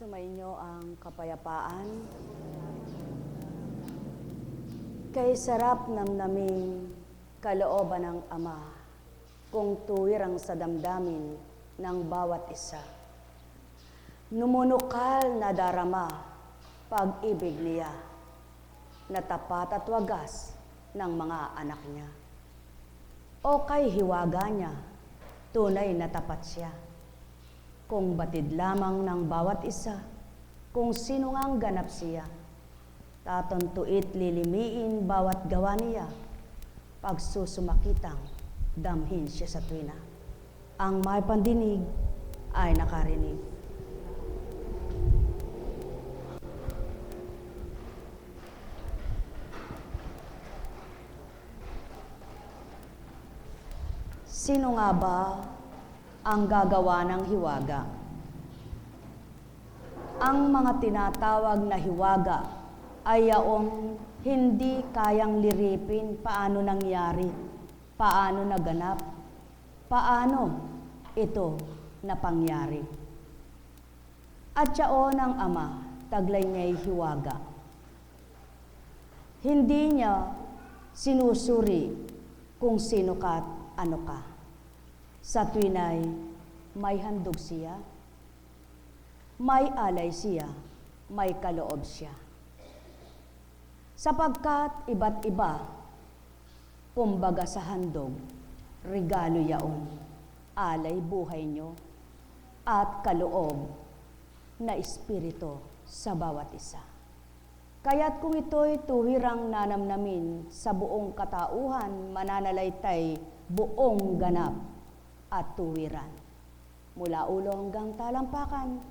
Sumainyo ang kapayapaan. Kay sarap ng naming kalooban ng Ama, kung tuwirang sa damdamin ng bawat isa. Numunukal na darama, pag-ibig niya, na tapat at wagas ng mga anak niya. O kay hiwaga niya, tunay na tapat siya. Kung batid lamang ng bawat isa, kung sino ngang ganap siya, tatantuit lilimiin bawat gawa niya, pagsusumakitang damhin siya sa tuwina. Ang may pandinig ay nakarinig. Sino nga ba ang gagawa ng hiwaga? Ang mga tinatawag na hiwaga ay yaong hindi kayang liripin paano nangyari, paano naganap, paano ito napangyari. At yaon ang Ama, taglay niya'y hiwaga. Hindi niya sinusuri kung sino ka at ano ka. Sa tuwina'y may handog siya, may alay siya, may kaloob siya. Sapagkat iba't iba, kumbaga sa handog, regalo yaon, alay buhay nyo, at kaloob na espiritu sa bawat isa. Kaya't kung ito'y tuwirang nanamnamin sa buong katauhan, mananalaytay buong ganap at tuwiran. Mula ulo hanggang talampakan,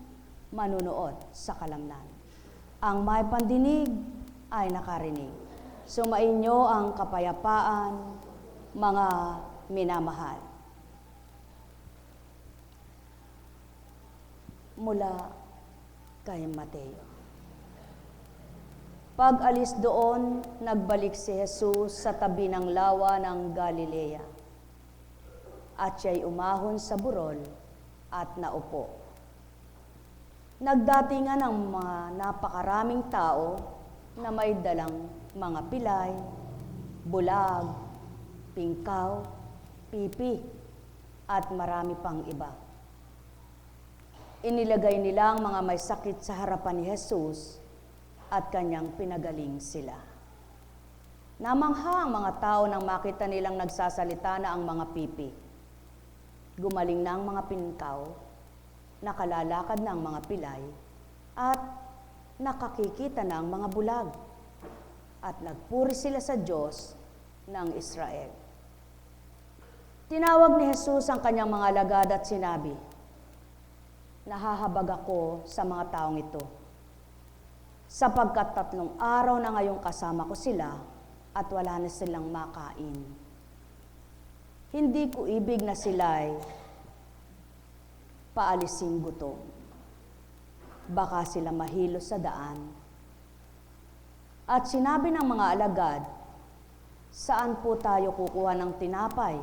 manunood sa kalamnan. Ang may pandinig ay nakarinig. Sumainyo ang kapayapaan, mga minamahal. Mula kay Mateo. Pag-alis doon, nagbalik si Jesus sa tabi ng lawa ng Galilea. At siya'y umahon sa burol at naupo. Nagdatingan ang mga napakaraming tao na may dalang mga pilay, bulag, pingkaw, pipi, at marami pang iba. Inilagay nila ang mga may sakit sa harapan ni Jesus at kanyang pinagaling sila. Namangha ang mga tao nang makita nilang nagsasalita na ang mga pipi. Gumaling na ang mga pingkaw, nakalalakad na ang mga pilay, at nakakikita na ang mga bulag. At nagpuri sila sa Diyos ng Israel. Tinawag ni Jesus ang kanyang mga alagad at sinabi, "Nahahabag ako sa mga taong ito, sapagkat 3 araw na ngayong kasama ko sila at wala na silang makain. Hindi ko ibig na sila'y paalising gutom. Baka sila mahilo sa daan." At sinabi ng mga alagad, "Saan po tayo kukuha ng tinapay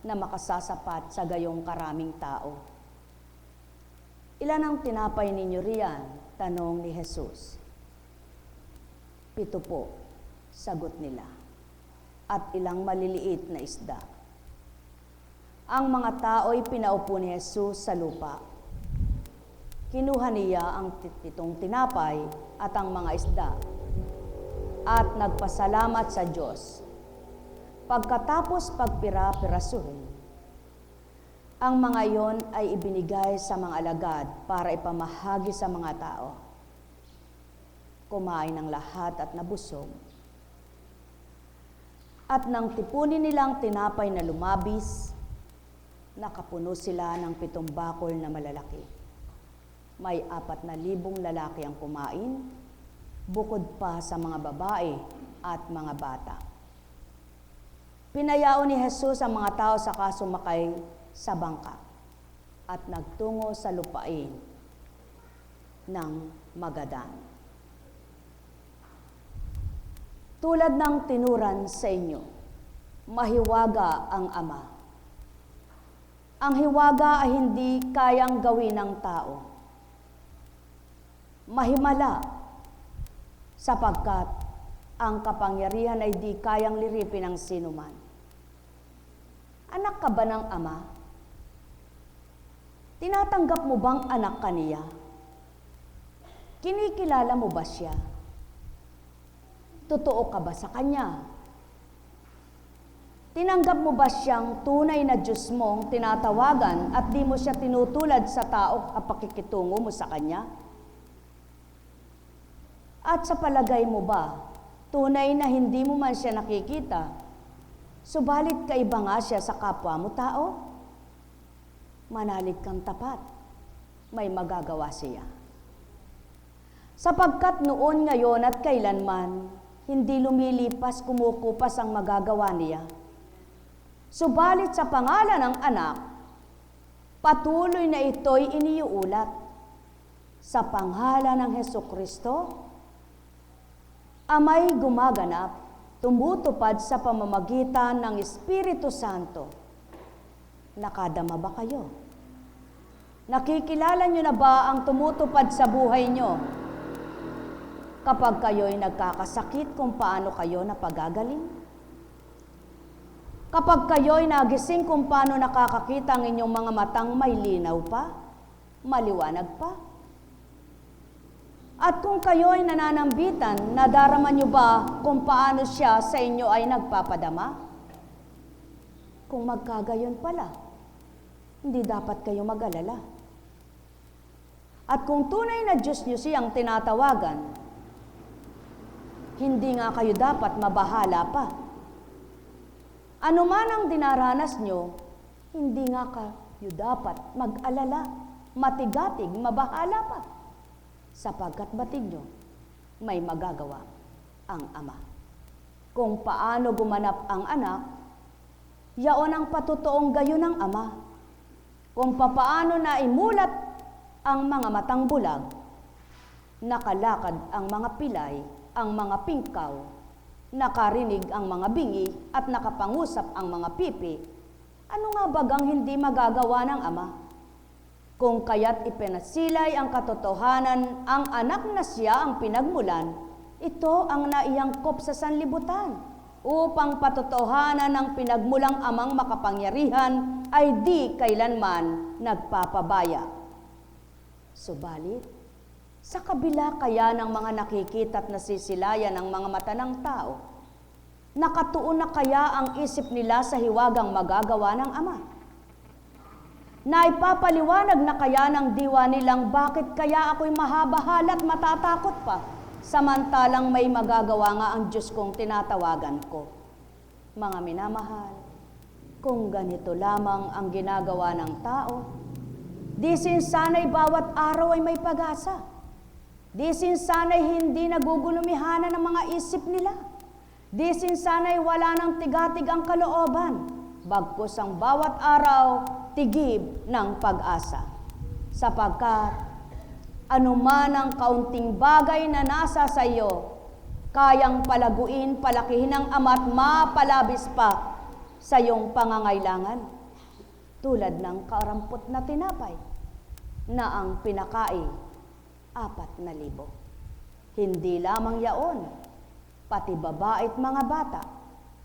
na makasasapat sa gayong karaming tao?" "Ilan ang tinapay ninyo riyan?" tanong ni Jesus. "7 po," sagot nila, "at ilang maliliit na isda." Ang mga tao'y pinaupo ni Jesus sa lupa. Kinuha niya ang 7 tinapay at ang mga isda at nagpasalamat sa Diyos. Pagkatapos pagpira-pirasuhin, ang mga iyon ay ibinigay sa mga alagad para ipamahagi sa mga tao. Kumain ng lahat at nabusog. At nang tipunin nilang tinapay na lumabis, nakapuno sila ng 7 bakol na malalaki. May 4,000 lalaki ang kumain, bukod pa sa mga babae at mga bata. Pinayao ni Jesus ang mga tao saka sumakay sa bangka at nagtungo sa lupain ng Magadan. Tulad ng tinuran sa inyo, mahiwaga ang Ama. Ang hiwaga ay hindi kayang gawin ng tao. mahimala, sapagkat ang kapangyarihan ay di kayang liripin ng sinuman. Anak ka ba ng Ama? Tinatanggap mo bang anak ka niya? Kinikilala mo ba siya? Totoo ka ba sa Kanya? Tinanggap mo ba siyang tunay na Diyos mong tinatawagan at di mo siya tinutulad sa tao at pakikitungo mo sa Kanya? At sa palagay mo ba, tunay na hindi mo man siya nakikita, subalit kaiba nga siya sa kapwa mo tao? Manalig kang tapat, may magagawa siya. Sapagkat noon, ngayon at kailanman, hindi lumilipas, kumukupas ang magagawa niya. Subalit sa pangalan ng anak, patuloy na ito'y iniuulat. Sa pangalan ng Hesukristo, Ama'y gumaganap, tumutupad sa pamamagitan ng Espiritu Santo. Nakadama ba kayo? Nakikilala nyo na ba ang tumutupad sa buhay nyo? Kapag kayo'y nagkakasakit, kung paano kayo napagagaling? Kapag kayo'y nagising, kung paano nakakakita ang inyong mga matang may linaw pa, maliwanag pa? At kung kayo'y nananambitan, nadarama nyo ba kung paano siya sa inyo ay nagpapadama? Kung magkagayon pala, hindi dapat kayo mag-alala. At kung tunay na Diyos nyo siyang tinatawagan, hindi nga kayo dapat mabahala pa. Ano man ang dinaranas nyo, hindi nga kayo dapat mag-alala, matigatig, mabahala pa. Sapagkat batid nyo, may magagawa ang Ama. Kung paano gumanap ang anak, yaon ang patutuong gayon ng Ama. Kung papaano na imulat ang mga matang bulag, nakalakad ang mga pilay, ang mga pingkaw, nakarinig ang mga bingi at nakapangusap ang mga pipi, ano nga bagang hindi magagawa ng Ama? Kung kaya't ipinasilay ang katotohanan, ang anak na siya ang pinagmulan, ito ang naiyangkop sa sanlibutan, upang patotohanan ng pinagmulang Amang makapangyarihan ay di kailanman nagpapabaya. Subalit, sa kabila kaya ng mga nakikita at nasisilayan ng mga mata ng tao, nakatuon na kaya ang isip nila sa hiwagang magagawa ng Ama? Naipapaliwanag na kaya ng diwa nilang bakit kaya ako'y mahabahala at matatakot pa, samantalang may magagawa nga ang Diyos kong tinatawagan ko. Mga minamahal, kung ganito lamang ang ginagawa ng tao, di sana'y bawat araw ay may pag-asa. Di sana'y hindi nagugulumihanan ng mga isip nila. Di sana'y wala ng tigatig ang kalooban. Bagkus ang bawat araw, tigib ng pag-asa. Sapagkat anuman ang kaunting bagay na nasa sa iyo, kayang palaguin, palakihin ng Ama't mapalabis pa sa iyong pangangailangan. Tulad ng karampot na tinapay na ang pinakain 4,000. Hindi lamang yaon, pati babait mga bata,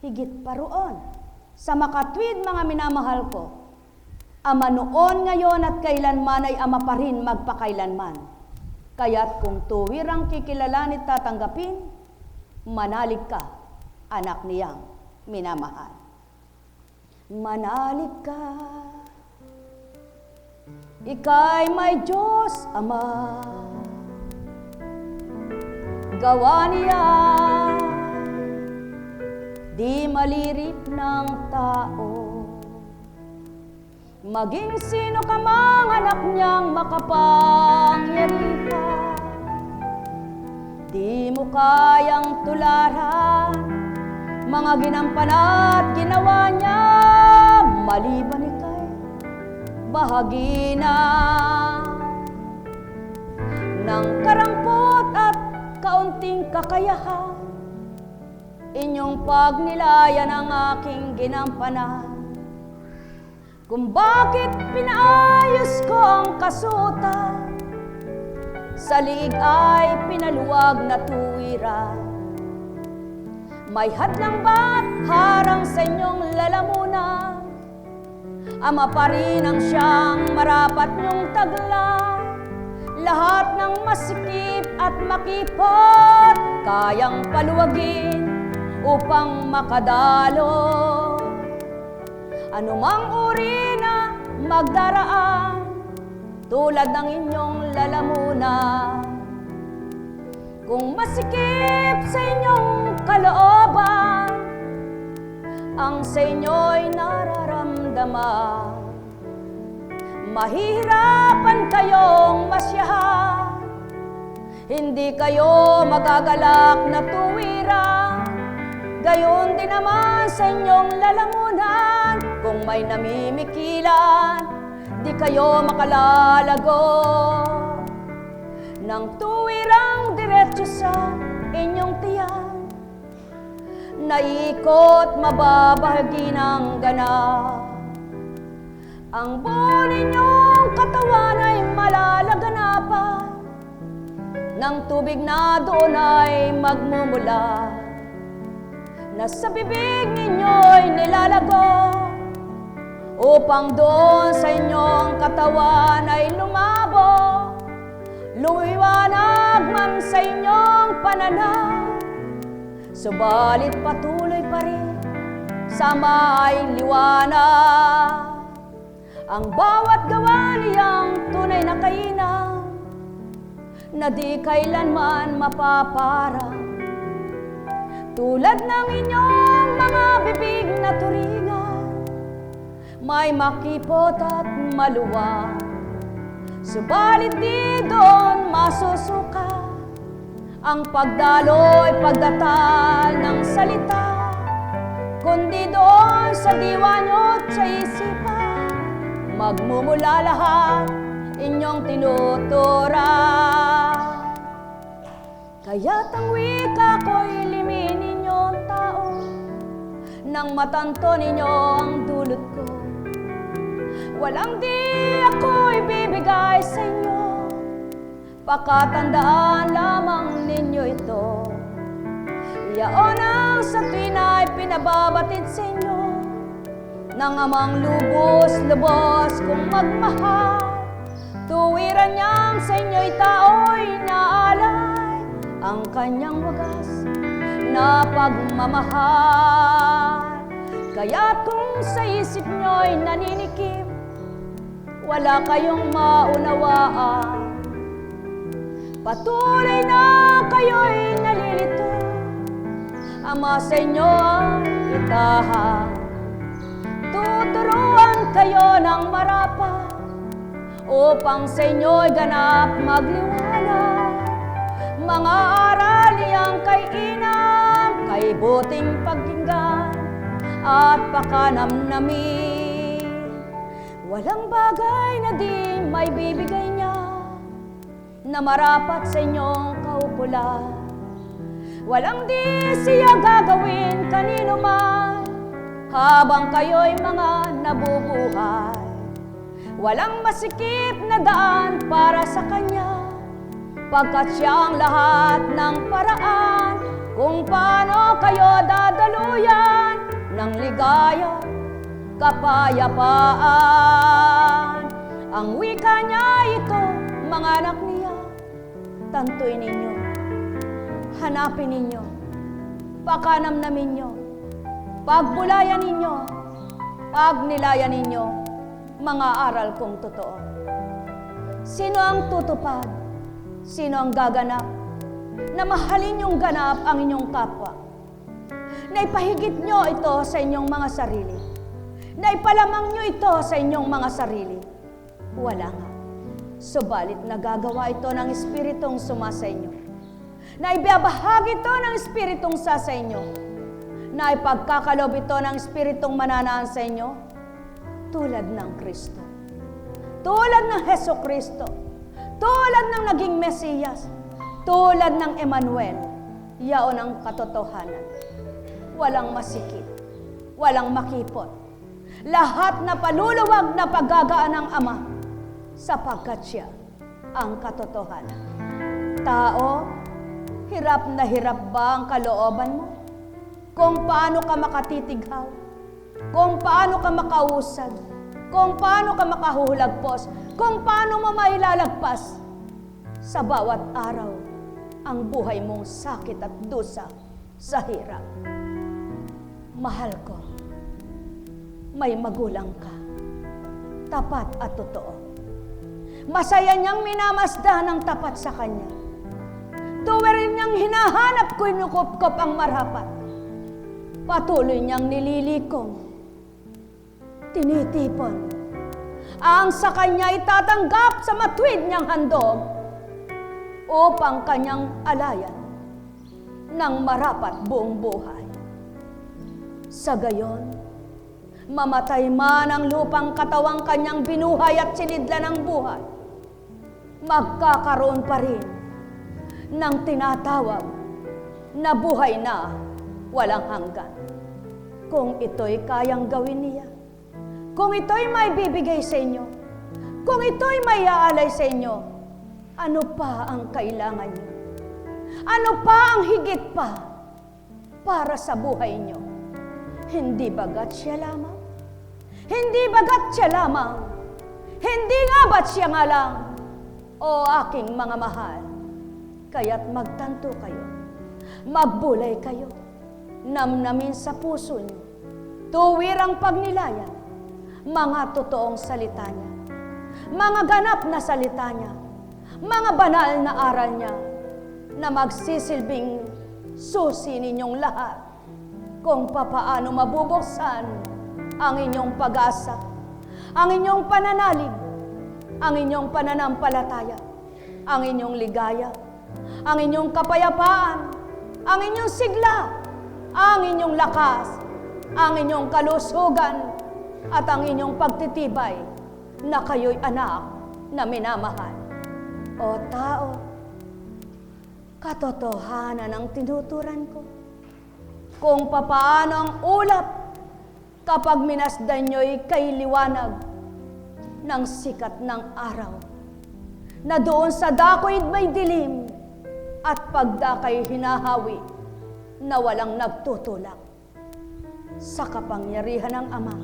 higit pa roon. Sa makatwid mga minamahal ko, Ama noon, ngayon at kailanman ay Ama pa rin magpakailanman. Kaya't kung tuwirang kikilalanin at tatanggapin, manalig ka, anak niyang minamahal. Manalig ka, ika'y may Diyos Ama, gawa niya, di malirip ng tao. Maging sino ka mang anak niyang makapangyarihan, di mo kayang tularan mga ginampan at ginawa niya, maliban ika'y bahagi na ng karampot at kaunting kakayahan. Inyong pagnilayan ang aking ginampanan. Kung bakit pinaayos ko ang kasutan, sa liig ay pinaluwag na tuwiran. May hadlang ba't harang sa inyong lalamunan? Ama pa rin ang siyang marapat niyong tagla. Lahat ng masikip at makipot kayang paluwagin upang makadalo. Anumang uri na magdaraan tulad ng inyong lalamunan. Kung masikip sa inyong kalooban ang sa inyo'y nararamdaman, mahihirapan kayong masyahan, hindi kayo magagalak na tuwiran. Gayon din naman sa inyong lalamunan, kung may namimikilan, di kayo makalalago. Nang tuwirang diretso sa inyong tiyan, naikot mababahagi ng ganap. Ang buo ninyong katawan ay malalaganapan ng tubig na doon ay magmumula, na sa bibig ninyo'y nilalago, upang doon sa inyong katawan ay lumabo, lumiwanag man sa inyong pananaw. Subalit patuloy pa rin sa may liwanag ang bawat gawa niyang tunay na kainan, na di kailanman mapaparang. Tulad ng inyong mga bibig na turingan, may makipot at maluwag. Subalit di doon masusuka ang pagdaloy pagdatal ng salita, kundi doon sa diwa nyo't sa isipan magmumula lahat inyong tinuturan. Kaya't ang wika ko'y limin ninyong tao, nang matanto ninyo ang dulot ko. Walang di ako'y bibigay sa inyo, pakatandaan lamang ninyo ito. Iyaon ang sa tuwin ay pinababatid sa inyo ng amang lubos-lubos kung magmahal. Tuwiran niyang sa inyo'y tao'y naalay ang kanyang wagas na pagmamahal. Kaya't kung sa isip nyo'y naninikim, wala kayong maunawaan, patuloy na kayo'y nalilito, Ama sa inyo ang itahan. Tuturuan kayo ng marapat upang sa inyo'y ganap magliwanag. Mga aral niyang kay inam, kay buting pakinggan at pakanamnamin. Walang bagay na di may bibigay niya na marapat sa inyong kaukulan. Walang di siya gagawin kanino man habang kayo'y mga nabubuhay. Walang masikip na daan para sa kanya, pagkat siya ang lahat ng paraan kung paano kayo dadaluyan ng ligaya, kapayapaan. Ang wika niya ito, mga anak niya, tantuin ninyo, hanapin ninyo, pakanamnamin ninyo, pagbulayan ninyo, pagnilayan ninyo, mga aral kong totoo. Sino ang tutupad? Sino ang gaganap na mahalin yung ganap ang inyong kapwa? Na ipahigit nyo ito sa inyong mga sarili? Na ipalamang nyo ito sa inyong mga sarili? Wala nga. Subalit nagagawa ito ng Espiritong suma sa inyo. Na ibabahagi ito ng Espiritong sa inyo. Na ipagkakalob ito ng Espiritong mananaan sa inyo. Tulad ng Kristo. Tulad ng Heso Kristo. Tulad ng naging Mesiyas. Tulad ng Emmanuel. Yaon ang katotohanan. Walang masikip. Walang makipot. Lahat na paluluwag na paggagaan ng Ama sapagkat siya ang katotohanan. Tao, hirap na hirap ba ang kalooban mo? Kung paano ka makatitighaw, kung paano ka makausad, kung paano ka makahuhulagpos, kung paano mo mailalagpas sa bawat araw ang buhay mong sakit at dusa sa hirap. Mahal ko, may magulang ka, tapat at totoo. Masaya niyang minamasdan ng tapat sa kanya. Tuwirin niyang hinahanap ko inukop-kop ang marapat. Patuloy niyang nililikong, tinitipon, ang sa kanya itatanggap sa matuwid niyang handog upang kanyang alayan ng marapat buong buhay. Sa gayon, mamatay man ang lupang katawang kanyang binuhay at sinidla ng buhay, magkakaroon pa rin ng tinatawag na buhay na walang hanggan. Kung ito'y kayang gawin niya, kung ito'y may bibigay sa inyo, kung ito'y may aalay sa inyo, ano pa ang kailangan niyo? Ano pa ang higit pa para sa buhay niyo? Hindi bagat siya lamang? Hindi bagat siya lamang? Hindi nga ba't siya nga lang? O aking mga mahal, kaya't magtanto kayo, magbulay kayo, namnamin sa puso niyo, tuwirang pagnilayan, mga totoong salita niya, mga ganap na salita niya, mga banal na aral niya, na magsisilbing susi ninyong lahat kung papaano mabubuksan ang inyong pag-asa, ang inyong pananalig, ang inyong pananampalataya, ang inyong ligaya, ang inyong kapayapaan, ang inyong sigla, ang inyong lakas, ang inyong kalusugan, at ang inyong pagtitibay na kayo'y anak na minamahal. O tao, katotohanan ang tinuturan ko. Kung papaano ang ulap kapag minasdan nyo'y kay liwanag ng sikat ng araw, na doon sa dako'y may dilim at pagdakay hinahawi na walang nagtutulak. Sa kapangyarihan ng Ama,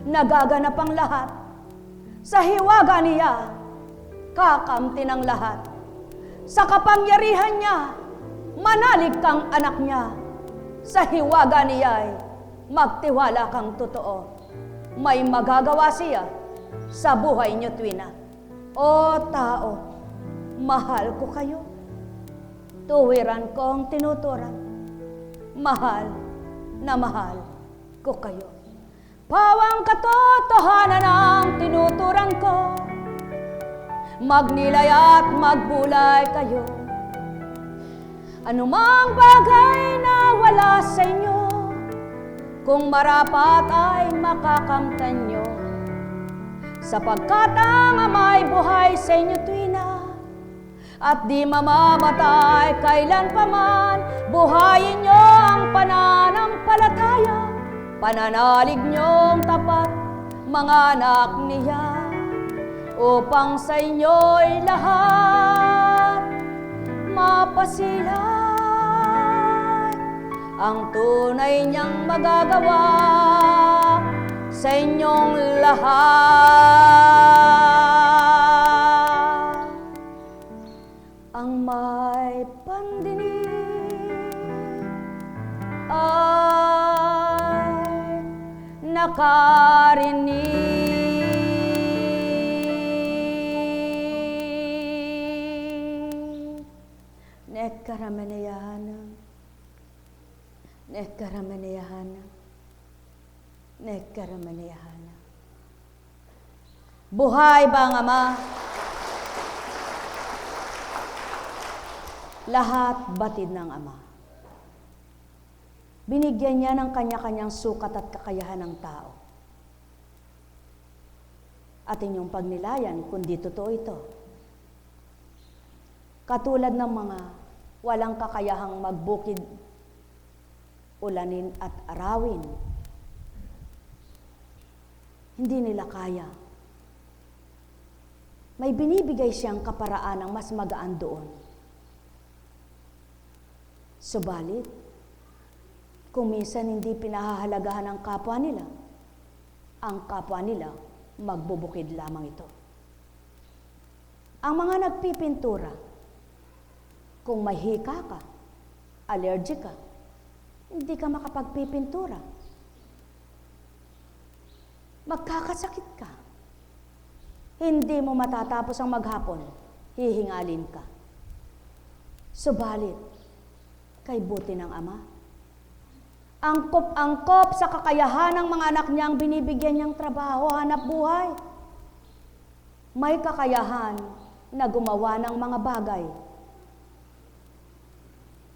nagaganap ang lahat. Sa hiwaga niya, kakamti ng lahat. Sa kapangyarihan niya, manalig kang anak niya. Sa hiwaga niya'y magtiwala kang totoo. May magagawa siya sa buhay niyo, Twina. O tao, mahal ko kayo. Tuwiran kong tinuturan. Mahal na mahal ko kayo. Pawang katotohanan ang tinuturan ko. Magnilay at magbulay kayo. Anumang bagay na wala sa inyo, kung marapat ay makakamtan nyo. Sapagkat ang Ama'y buhay sa inyo, Twina, at di mamamatay kailan pa man. Buhayin nyo ang pananampalataya, pananalig nyong tapat, mga anak niya, upang sa inyo'y lahat mapasilay ang tunay niyang magagawa sa inyong lahat. Ang may pandinig ay nakarinig. Nekaramanayana, nekaramanayana, nekaramanayana. Buhay ba ang Ama? Lahat batid ng Ama. Binigyan niya ng kanya-kanyang sukat at kakayahan ng tao. At inyong pagnilayan, kundi totoo ito. Katulad ng mga walang kakayahang magbukid, ulanin at arawin. Hindi nila kaya. May binibigay siyang kaparaan ng mas magaan doon. Subalit, kung minsan hindi pinahahalagahan ang kapwa nila, ang kapwa nila magbubukid lamang ito. Ang mga nagpipintura, kung may hika ka, allergic ka, hindi ka makapagpipintura. Magkakasakit ka. Hindi mo matatapos ang maghapon, hihingalin ka. Subalit, kay buti ng Ama, angkop-angkop sa kakayahan ng mga anak niyang binibigyan niyang trabaho, hanap buhay. May kakayahan na gumawa ng mga bagay,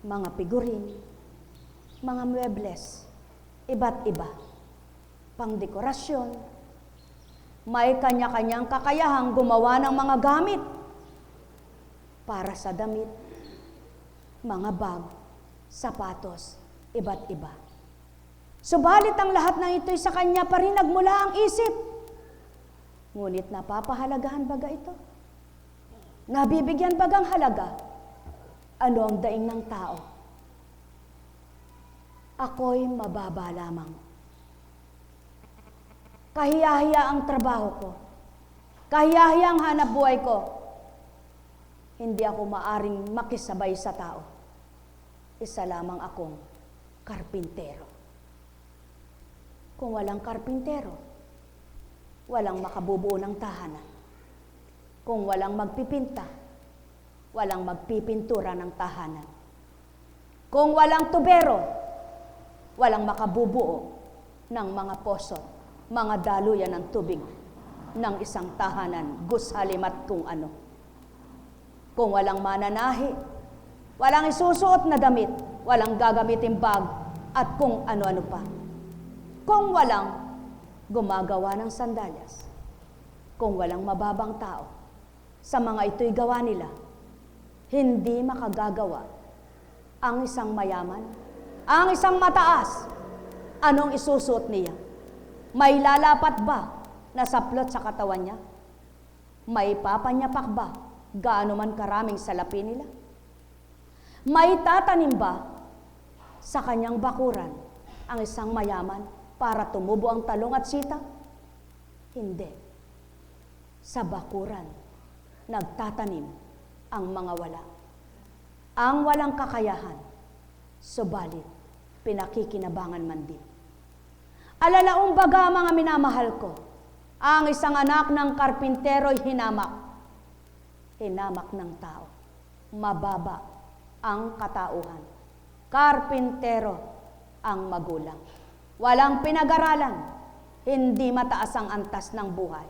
mga figurin, mga muebles, iba't iba, pangdekorasyon. May kanya-kanyang kakayahang gumawa ng mga gamit para sa damit, mga bag, sapatos, iba't iba. Subalit ang lahat ng ito'y sa kanya pa rin nagmula ang isip. Ngunit napapahalagahan baga ito? Nabibigyan bagang halaga? Ano ang daing ng tao? Ako'y mababa lamang. Kahiyahiya ang trabaho ko. Kahiyahiya ang hanap buhay ko. Hindi ako maaring makisabay sa tao. Isa lamang akong karpintero. Kung walang karpintero, walang makabubuo ng tahanan. Kung walang magpipinta, walang magpipintura ng tahanan. Kung walang tubero, walang makabubuo ng mga poso, mga daluyan ng tubig ng isang tahanan, gusali at kung ano. Kung walang mananahi, walang isusuot na damit, walang gagamitin bag, at kung ano-ano pa. Kung walang gumagawa ng sandalyas, kung walang mababang tao, sa mga ito'y gawa nila, hindi makagagawa ang isang mayaman, ang isang mataas. Anong isusuot niya? May lalapat ba na saplot sa katawan niya? May papanyapak ba gaano man karaming salapi nila? May tatanim ba sa kanyang bakuran ang isang mayaman para tumubo ang talong at sita? Hindi. Sa bakuran, nagtatanim ang mga wala. Ang walang kakayahan, subalit pinakikinabangan man din. Alalaong baga mga minamahal ko, ang isang anak ng karpintero'y hinamak. Hinamak ng tao. Mababa ang katauhan. Karpintero ang magulang. Walang pinag-aralan, hindi mataas ang antas ng buhay.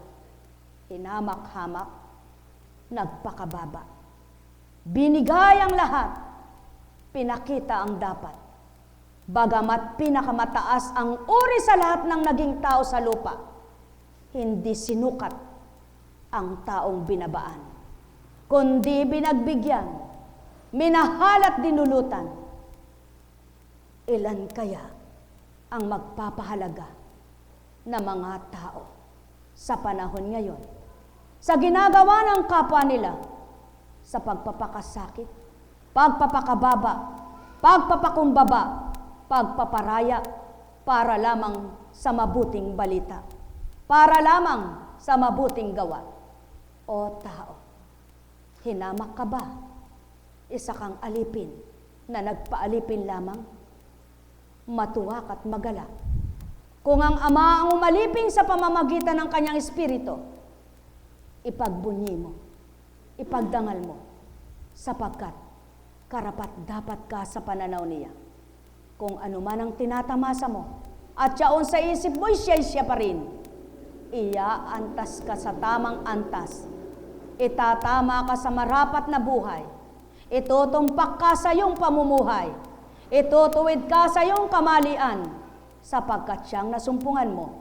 Hinamak-hamak, nagpakababa. Binigay ang lahat, pinakita ang dapat. Bagamat pinakamataas ang uri sa lahat ng naging tao sa lupa, hindi sinukat ang taong binabaan, kundi binagbigyan, minahal at dinulutan. Ilan kaya ang magpapahalaga na mga tao sa panahon ngayon, sa ginagawa ng kapwa nila, sa pagpapakasakit, pagpapakababa, pagpapakumbaba, pagpaparaya, para lamang sa mabuting balita, para lamang sa mabuting gawa. O tao, hinamak ka ba? Isa kang alipin na nagpaalipin lamang? Matuwak at magalak. Kung ang Ama ang umalipin sa pamamagitan ng kanyang espiritu, ipagbunyi mo, ipagdangal mo, sapagkat karapat dapat ka sa pananaw niya. Kung ano man ang tinatamasa mo, at yaon sa isip mo'y siya pa rin, iaantas ka sa tamang antas, itatama ka sa marapat na buhay, itutumpak ka sa iyong pamumuhay, itutuwid ka sa iyong kamalian, sapagkat siyang nasumpungan mo,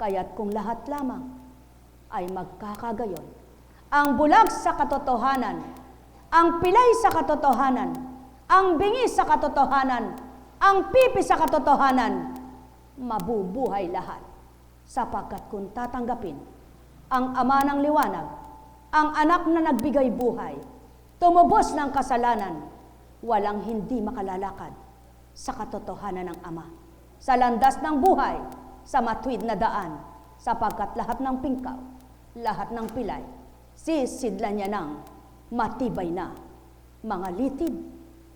kaya't kung lahat lamang ay magkakagayon, ang bulag sa katotohanan, ang pilay sa katotohanan, ang bingi sa katotohanan, ang pipi sa katotohanan, mabubuhay lahat. Sapagkat kung tatanggapin ang Ama ng liwanag, ang anak na nagbigay buhay, tumubos ng kasalanan, walang hindi makalalakad sa katotohanan ng Ama, sa landas ng buhay, sa matuwid na daan, sapagkat lahat ng pingkaw, lahat ng pilay, sisidlan niya ng matibay na mga litid,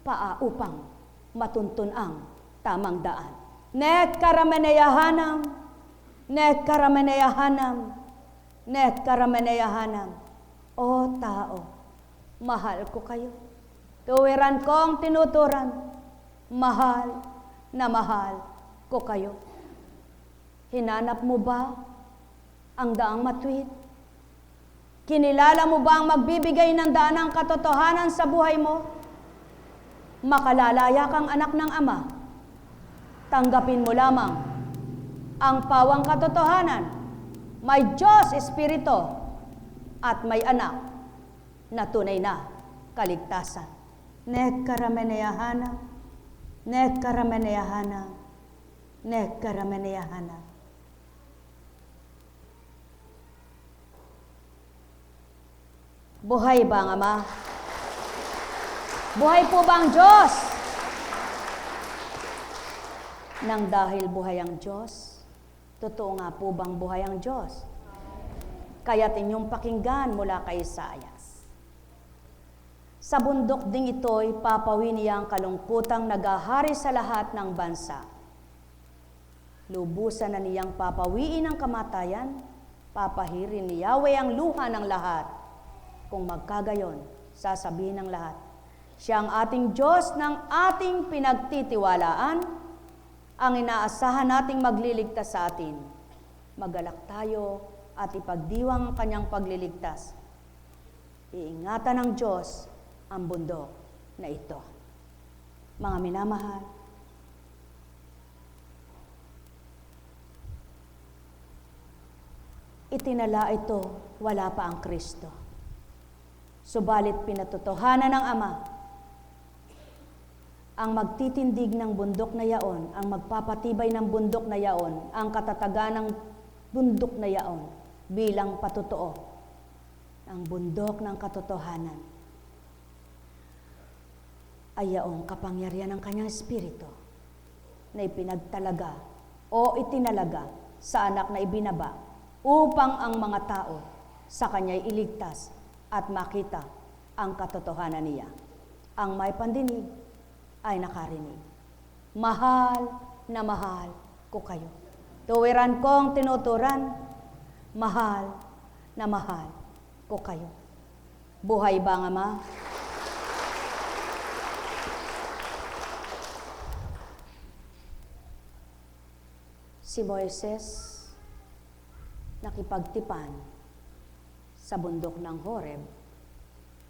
paa upang matuntun ang tamang daan. Nek karameneyahanam, nek karameneyahanam, nek karameneyahanam. O tao, mahal ko kayo. Tuwiran kong tinuturan, mahal na mahal ko kayo. Hinanap mo ba ang daang matuwid? Kinilala mo ba ang magbibigay ng daan ng katotohanan sa buhay mo? Makalalaya kang anak ng Ama. Tanggapin mo lamang ang pawang katotohanan. May Diyos Espiritu at may anak na tunay na kaligtasan. Nek karameneyahanam, nek karameneyahanam, nek karameneyahanam. Buhay ba ang Ama? Buhay po ba ang Diyos? Nang dahil buhay ang Diyos, totoo nga po bang buhay ang Diyos? Kaya't inyong pakinggan mula kay Isaias. Sa bundok ding ito'y papawin niya ang kalungkutang nagahari sa lahat ng bansa. Lubusan na niyang papawiin ang kamatayan, papahirin ni Yahweh ang luha ng lahat. Kung magkagayon, sasabihin ng lahat, siya ang ating Diyos ng ating pinagtitiwalaan, ang inaasahan nating magliligtas sa atin. Magalak tayo at ipagdiwang ang kanyang pagliligtas. Iingatan ng Diyos ang bundok na ito. Mga minamahal, itinala ito, wala pa ang Kristo. Subalit pinatotohanan ng Ama, ang magtitindig ng bundok na yaon, ang magpapatibay ng bundok na yaon, ang katatagan ng bundok na yaon bilang patotoo ng bundok ng katotohanan ay yaong kapangyarihan ng kanyang Espiritu na ipinagtalaga o itinalaga sa anak na ibinaba upang ang mga tao sa kanya'y iligtas at makita ang katotohanan niya. Ang may pandinig ay nakarinig. Mahal na mahal ko kayo. Tuwiran kong tinuturan, mahal na mahal ko kayo. Buhay ba ang Ama? Si Moises nakipagtipan sa bundok ng Horeb,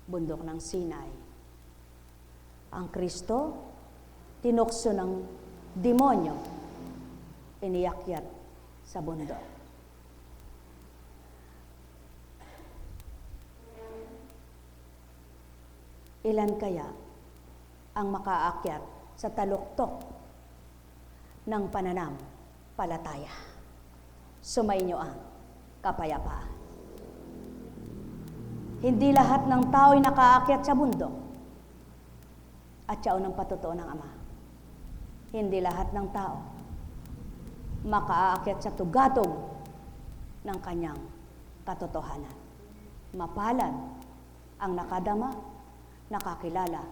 bundok ng Sinai. Ang Kristo, tinukso ng demonyo, iniyakyat sa bundok. Ilan kaya ang makaakyat sa taluktok ng pananampalataya? Sumainyo ang kapayapaan. Hindi lahat ng tao ay nakaakyat sa bundok at siyaon ang patotoo ng Ama. Hindi lahat ng tao makaakyat sa tugatog ng kanyang katotohanan. Mapalad ang nakadama, nakakilala,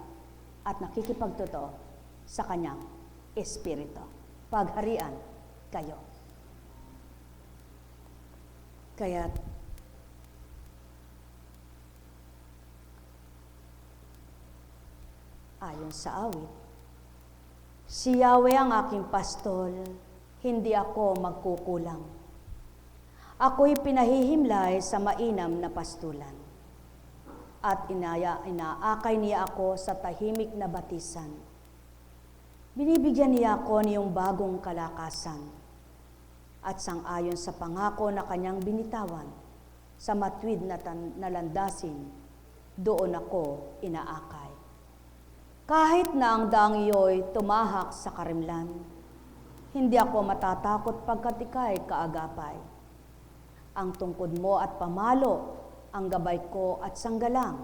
at nakikipagtotoo sa kanyang Espiritu. Pagharian kayo. Kaya't ayon sa awit, si Yahweh ang aking pastol, hindi ako magkukulang. Ako'y pinahihimlay sa mainam na pastulan. At inaakay niya ako sa tahimik na batisan. Binibigyan niya ako niyong bagong kalakasan. At sang-ayon sa pangako na kanyang binitawan, sa matuwid na landasin, doon ako inaakay. Kahit na ang daang iyo'y tumahak sa karimlan, hindi ako matatakot pagkat ika'y kaagapay. Ang tungkod mo at pamalo, ang gabay ko at sanggalang,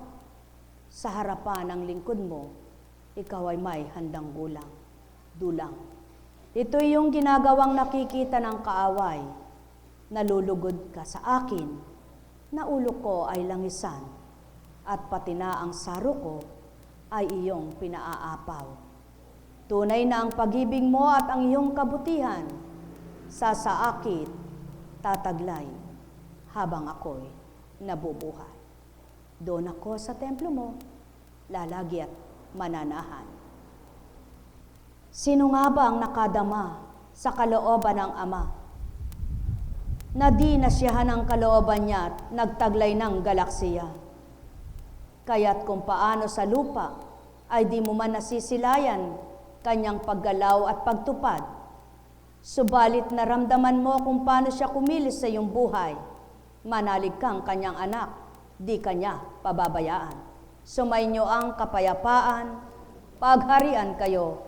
sa harapan ng lingkod mo, ikaw ay may handang dulang. Ito yung ginagawang nakikita ng kaaway. Nalulugod ka sa akin, na ulo ko ay langisan, at pati na ang saro ko ay iyong pinaaapaw. Tunay na ang pag-ibig mo at ang iyong kabutihan, sasaakit, tataglay, habang ako'y nabubuhay. Doon ako sa templo mo, lalagi at mananahan. Sino nga ba ang nakadama sa kalooban ng Ama, na di nasiyahan ang kalooban niya at nagtaglay ng galaksiya? Kaya't kung paano sa lupa ay di mo man nasisilayan kanyang paggalaw at pagtupad, subalit naramdaman mo kung paano siya kumilos sa iyong buhay, manalig kang kanyang anak, di kanya pababayaan. Sumainyo ang kapayapaan, pagharian kayo,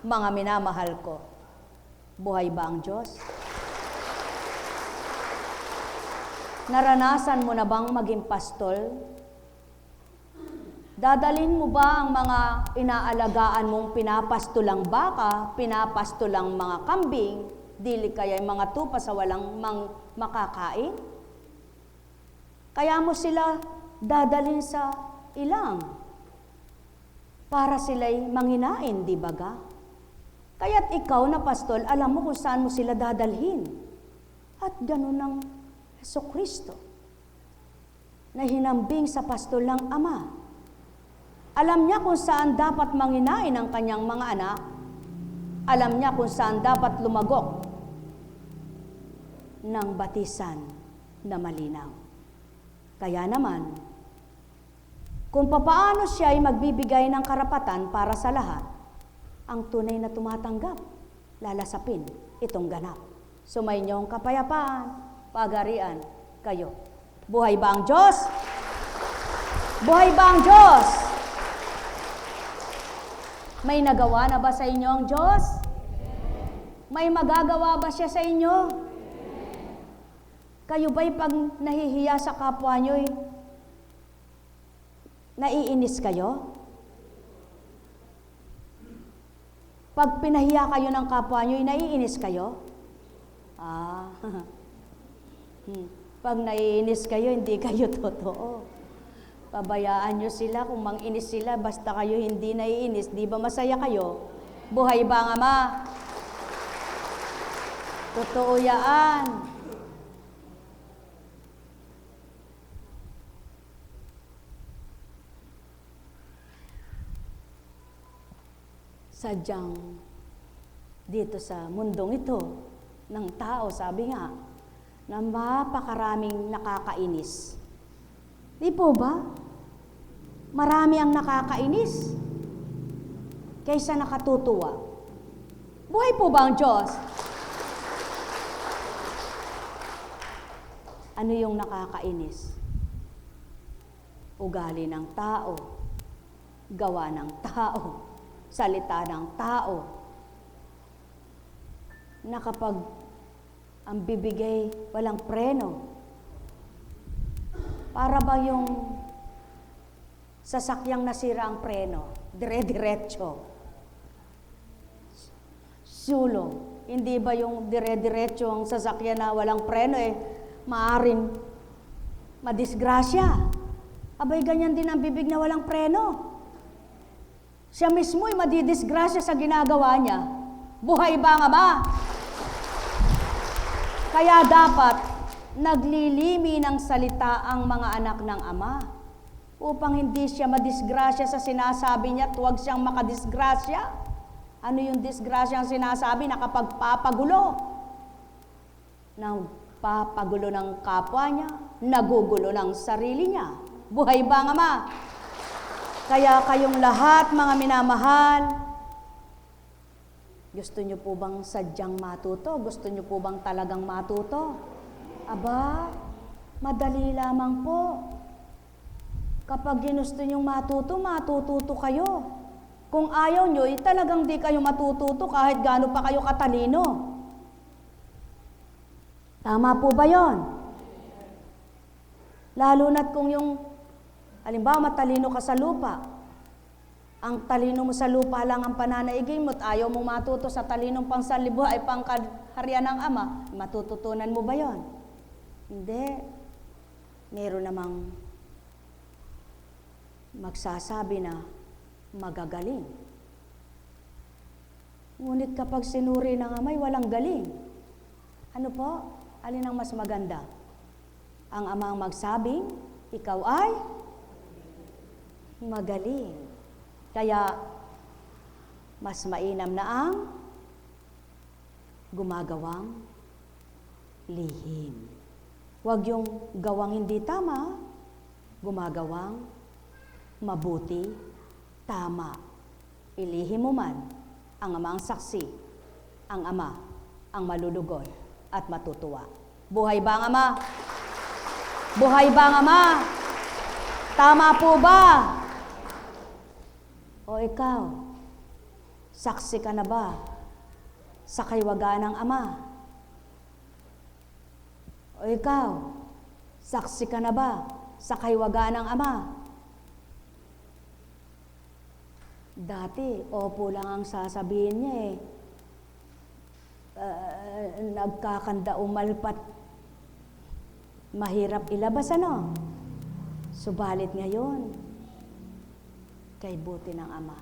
mga minamahal ko. Buhay ba ang Diyos? Naranasan mo na bang maging pastol? Dadalhin mo ba ang mga inaalagaan mong pinapastulang baka, pinapastulang mga kambing, dili kaya mga tupa sa walang makakain? Kaya mo sila dadalhin sa ilang para sila'y manginain, di ba ga? Kaya't ikaw na pastol, alam mo kung saan mo sila dadalhin. At ganun ang Jesucristo na hinambing sa pastol ng Ama. Alam niya kung saan dapat manginain ang kanyang mga anak. Alam niya kung saan dapat lumagok ng batisan na malinaw. Kaya naman, kung papaano siya ay magbibigay ng karapatan para sa lahat, ang tunay na tumatanggap, lalasapin itong ganap. Sumainyo ang kapayapaan, pagharian kayo. Buhay ba ang Diyos? Buhay ba ang Diyos? May nagawa na ba sa inyo ang Diyos? May magagawa ba siya sa inyo? Kayo ba'y pag nahihiya sa kapwa nyo'y naiinis kayo? Pag pinahiya kayo ng kapwa nyo'y naiinis kayo? Pag naiinis kayo, hindi kayo totoo. Pabayaan nyo sila, kung manginis sila, basta kayo hindi naiinis, di ba masaya kayo? Buhay ba ang Ama? Totoo yaan. Sadyang dito sa mundong ito ng tao, sabi nga, na mapakaraming nakakainis. Di po ba? Marami ang nakakainis kaysa nakatutuwa. Buhay po ba ang Diyos? Ano yung nakakainis? Ugali ng tao, gawa ng tao, salita ng tao, na kapag ang bibigay walang preno, para ba yung sasakyang nasira ang preno, dire-diretso, sulo, hindi ba yung dire-diretso ang sasakyan na walang preno maaring madisgrasya? Abay, ganyan din ang bibig na walang preno. Siya mismo'y madidisgrasya sa ginagawa niya. Buhay ba ang Ama? Kaya dapat naglilimi ng salita ang mga anak ng Ama upang hindi siya madisgrasya sa sinasabi niya at huwag siyang makadisgrasya. Ano yung disgrasya ang sinasabi? Nakapagpapagulo. Papagulo ng kapwa niya, nagugulo ng sarili niya. Buhay ba ang Ama? Kaya kayong lahat, mga minamahal, gusto niyo po bang sadyang matuto? Gusto niyo po bang talagang matuto? Aba, madali lamang po. Kapag ginusto niyong matututo kayo. Kung ayaw niyo, talagang di kayo matututo kahit gaano pa kayo katalino. Tama po ba yon? Lalo na't kung yung, halimbawa matalino ka sa lupa, Ang talino mo sa lupa lang ang pananaigin mo at ayaw mong matuto sa talinong pangsanlibuhay ay pangkaharian ng Ama, matututunan mo ba yon? Hindi. Meron namang magsasabi na magagaling. Ngunit kapag sinuri ng Ama, walang galing. Ano po? Alin ang mas maganda? Ang Ama ang magsabing, ikaw ay magaling. Kaya, mas mainam na ang gumagawang lihim. Huwag yung gawang hindi tama, gumagawang mabuti, tama. Ilihim mo man, ang Ama ang saksi, ang Ama ang malulugod at matutuwa. Buhay ba ang Ama? Buhay ba ang Ama? Tama po ba? O ikaw, saksi ka na ba sa kaywagaan ng Ama? O ikaw, saksi ka na ba sa kaywagaan ng Ama? Dati, opo lang ang sasabihin niya eh. Nagkakanda umalpat, mahirap ilabas ano? Subalit ngayon, kay buti ng Ama.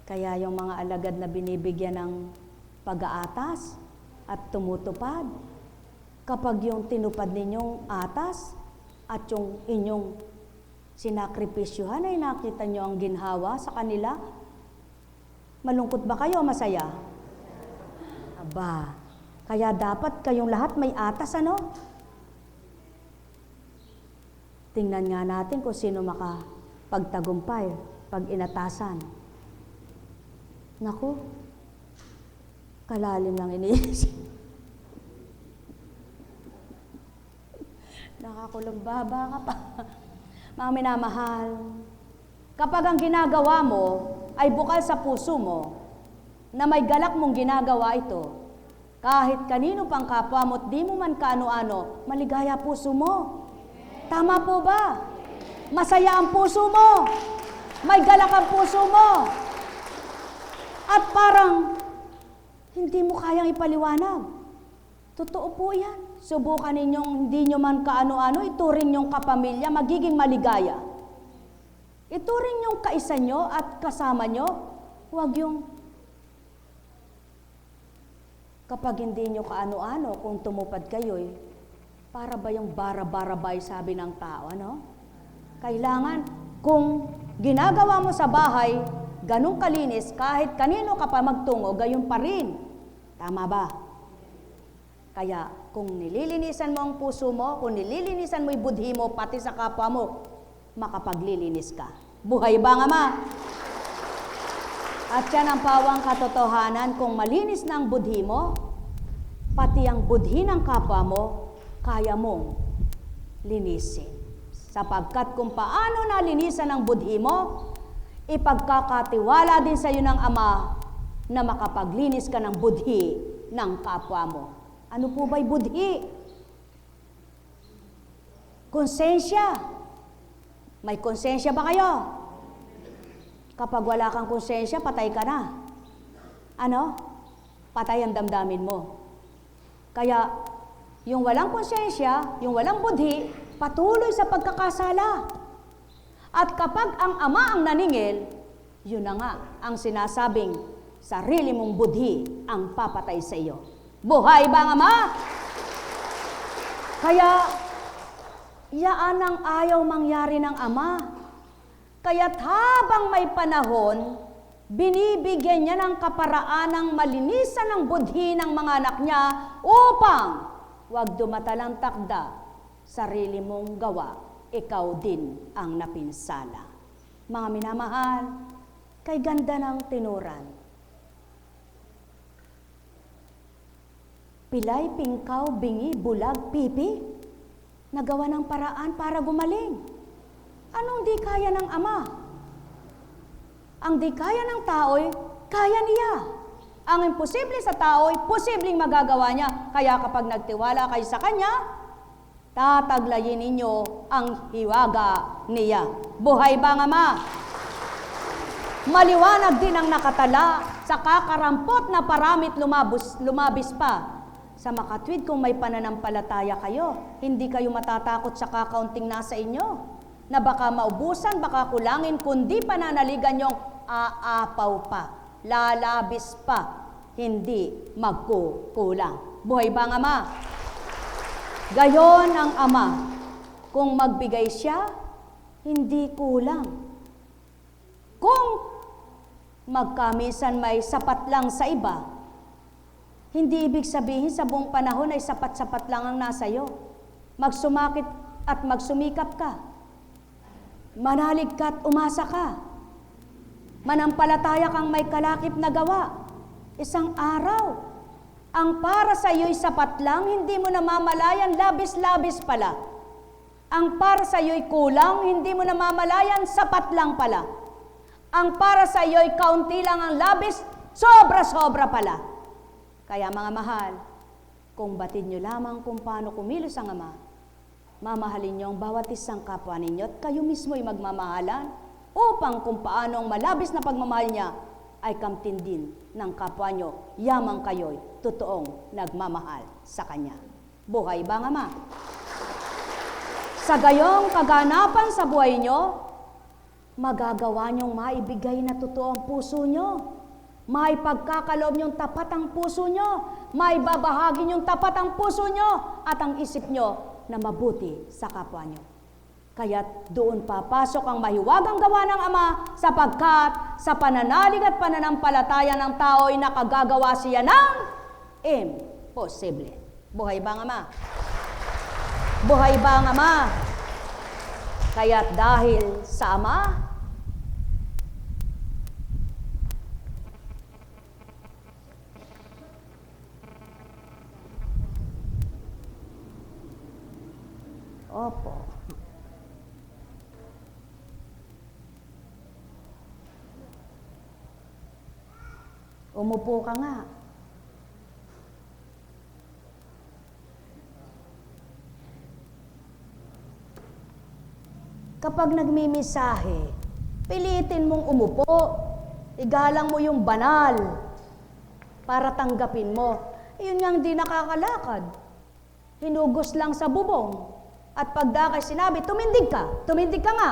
Kaya yung mga alagad na binibigyan ng pag-aatas at tumutupad, kapag yung tinupad ninyong atas at yung inyong sinakripisyuhan ay nakita nyo ang ginhawa sa kanila, malungkot ba kayo o masaya? Aba, kaya dapat kayong lahat may atas ano? Tingnan nga natin kung sino makapagtagumpay pag inatasan. Naku, kalalim lang iniisip. Nakakulong baba ka pa. Mga minamahal, kapag ang ginagawa mo ay bukal sa puso mo, na may galak mong ginagawa ito, kahit kanino pang kapwa mo at di mo man kaano-ano, maligaya puso mo. Tama po ba? Masaya ang puso mo. May galak ang puso mo. At parang hindi mo kayang ipaliwanag. Totoo po yan. Subukan ninyong hindi nyo man kaano-ano, ituring nyong kapamilya, magiging maligaya. Ituring nyong kaisa nyo at kasama nyo, huwag yung kapag hindi nyo kaano-ano, kung tumupad kayo'y, para ba yung bara-barabay sabi ng tao, ano? Kailangan, kung ginagawa mo sa bahay, ganun kalinis, kahit kanino ka pa magtungo, gayon pa rin. Tama ba? Kaya, kung nililinisan mo ang puso mo, kung nililinisan mo yung budhi mo, pati sa kapwa mo, makapaglilinis ka. Buhay ba nga, Ma? At yan ang pawang katotohanan, kung malinis na ang budhi mo, pati ang budhi ng kapwa mo, kaya mong linisin. Sapagkat kung paano nalinisan ang budhi mo, ipagkakatiwala din sa iyo ng Ama na makapaglinis ka ng budhi ng kapwa mo. Ano po ba'y budhi? Konsensya. May konsensya ba kayo? Kapag wala kang konsensya, patay ka na. Ano? Patay ang damdamin mo. Kaya, yung walang konsensya, yung walang budhi, patuloy sa pagkakasala. At kapag ang Ama ang naningil, yun na nga ang sinasabing sarili mong budhi ang papatay sa iyo. Buhay ba ang Ama? Kaya, yaan ang ayaw mangyari ng Ama. Kaya't habang may panahon, binibigyan niya ng kaparaanang malinisan ng budhi ng mga anak niya upang huwag dumatalang takda, sarili mong gawa, ikaw din ang napinsala. Mga minamahal, kay ganda ng tinuran. Pilay, pingkaw, bingi, bulag, pipi, nagawa ng paraan para gumaling. Anong di kaya ng Ama? Ang di kaya ng tao'y kaya niya. Ang imposible sa tao'y posibleng magagawa niya. Kaya kapag nagtiwala kayo sa Kanya, tataglayin ninyo ang hiwaga niya. Buhay ba ang Ama? Maliwanag din ang nakatala sa kakarampot na paramit lumabis pa. Sa makatwid kung may pananampalataya kayo, hindi kayo matatakot sa kakaunting nasa inyo, na baka maubusan, baka kulangin, kundi pananaligan yung aapaw pa, lalabis pa, hindi magkukulang. Buhay ba ang Ama? Gayon ang Ama, kung magbigay siya, hindi kulang. Kung magkamisan may sapat lang sa iba, hindi ibig sabihin sa buong panahon ay sapat-sapat lang ang nasa iyo. Magsumakit at magsumikap ka. Manalig ka at umasa ka. Manampalataya kang may kalakip na gawa. Isang araw, ang para sa iyo'y sapat lang, hindi mo namamalayan, labis-labis pala. Ang para sa iyo'y kulang, hindi mo namamalayan, sapat lang pala. Ang para sa iyo'y kaunti lang ang labis, sobra-sobra pala. Kaya mga mahal, kung batid nyo lamang kung paano kumilos ang Ama, mamahalin nyo ang bawat isang kapwa ninyo at kayo mismo'y magmamahalan upang kung paano ang malabis na pagmamahal niya ay kamtin din ng kapwa nyo, yamang kayo'y totoong nagmamahal sa Kanya. Buhay ba ang Ama? Sa gayong kaganapan sa buhay nyo, magagawa nyong maibigay na totoo ang puso nyo. May pagkakaloob niyong tapat ang puso nyo. May babahagi niyong tapat ang puso nyo at ang isip nyo na mabuti sa kapwa nyo. Kaya't doon papasok ang mahiwagang gawa ng Ama sapagkat sa pananalig at pananampalataya ng tao ay nakagagawa siya ng imposible. Buhay ba ang Ama? Buhay ba ang Ama? Kaya't dahil sa Ama, opo. Umupo ka nga. Kapag nagmimisahe, pilitin mong umupo. Igalang mo yung banal para tanggapin mo. Yun nga hindi nakakalakad. Hinugos lang sa bubong. At pagdakay sinabi, tumindig ka nga.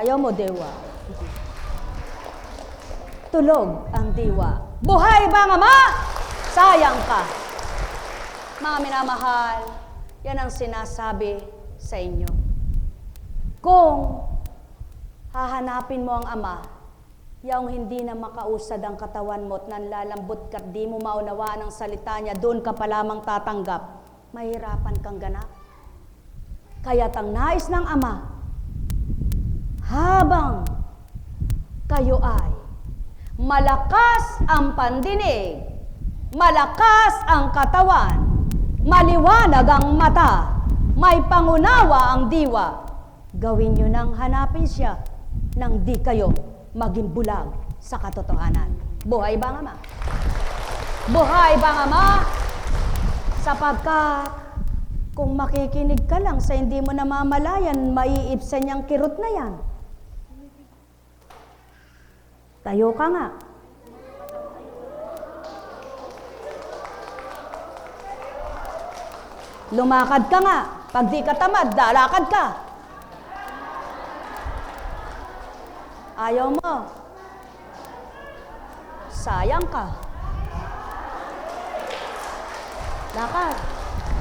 Ayaw mo, dewa. Tulog ang diwa. Buhay ba ang Ama? Sayang ka. Mga minamahal, yan ang sinasabi sa inyo. Kung hahanapin mo ang Ama, yung hindi na makausad ang katawan mo at nanlalambot ka, di mo maunawaan ang salita niya, doon ka pa lamang tatanggap. Mahirapan kang ganap. Kaya't ang nais ng Ama, habang kayo ay malakas ang pandinig, malakas ang katawan, maliwanag ang mata, may pangunawa ang diwa, gawin nyo nang hanapin siya nang di kayo maging bulag sa katotohanan. Buhay ba ang Ama? Buhay ba ang Ama? Sapagkat kung makikinig ka lang sa hindi mo namamalayan, maiipsan niyang kirot na yan. Tayo ka nga. Lumakad ka nga. Pag di ka tamad, lalakad ka. Ayaw mo. Sayang ka. Lakad.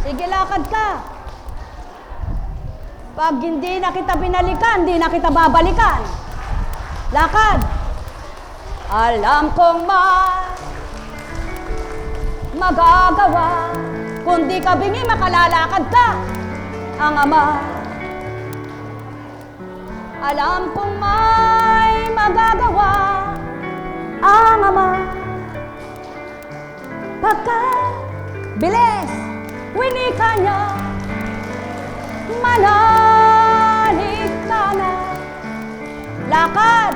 Sige, lakad ka. Pag hindi na kita binalikan, hindi na kita babalikan. Lakad. Alam kong magagawa, kung di ka bingi, makalalakad ka. Ang Ama. Alam kong may magagawa, ang Ama. Pagkat bilis, winika niya, manalig ka na. Lakad.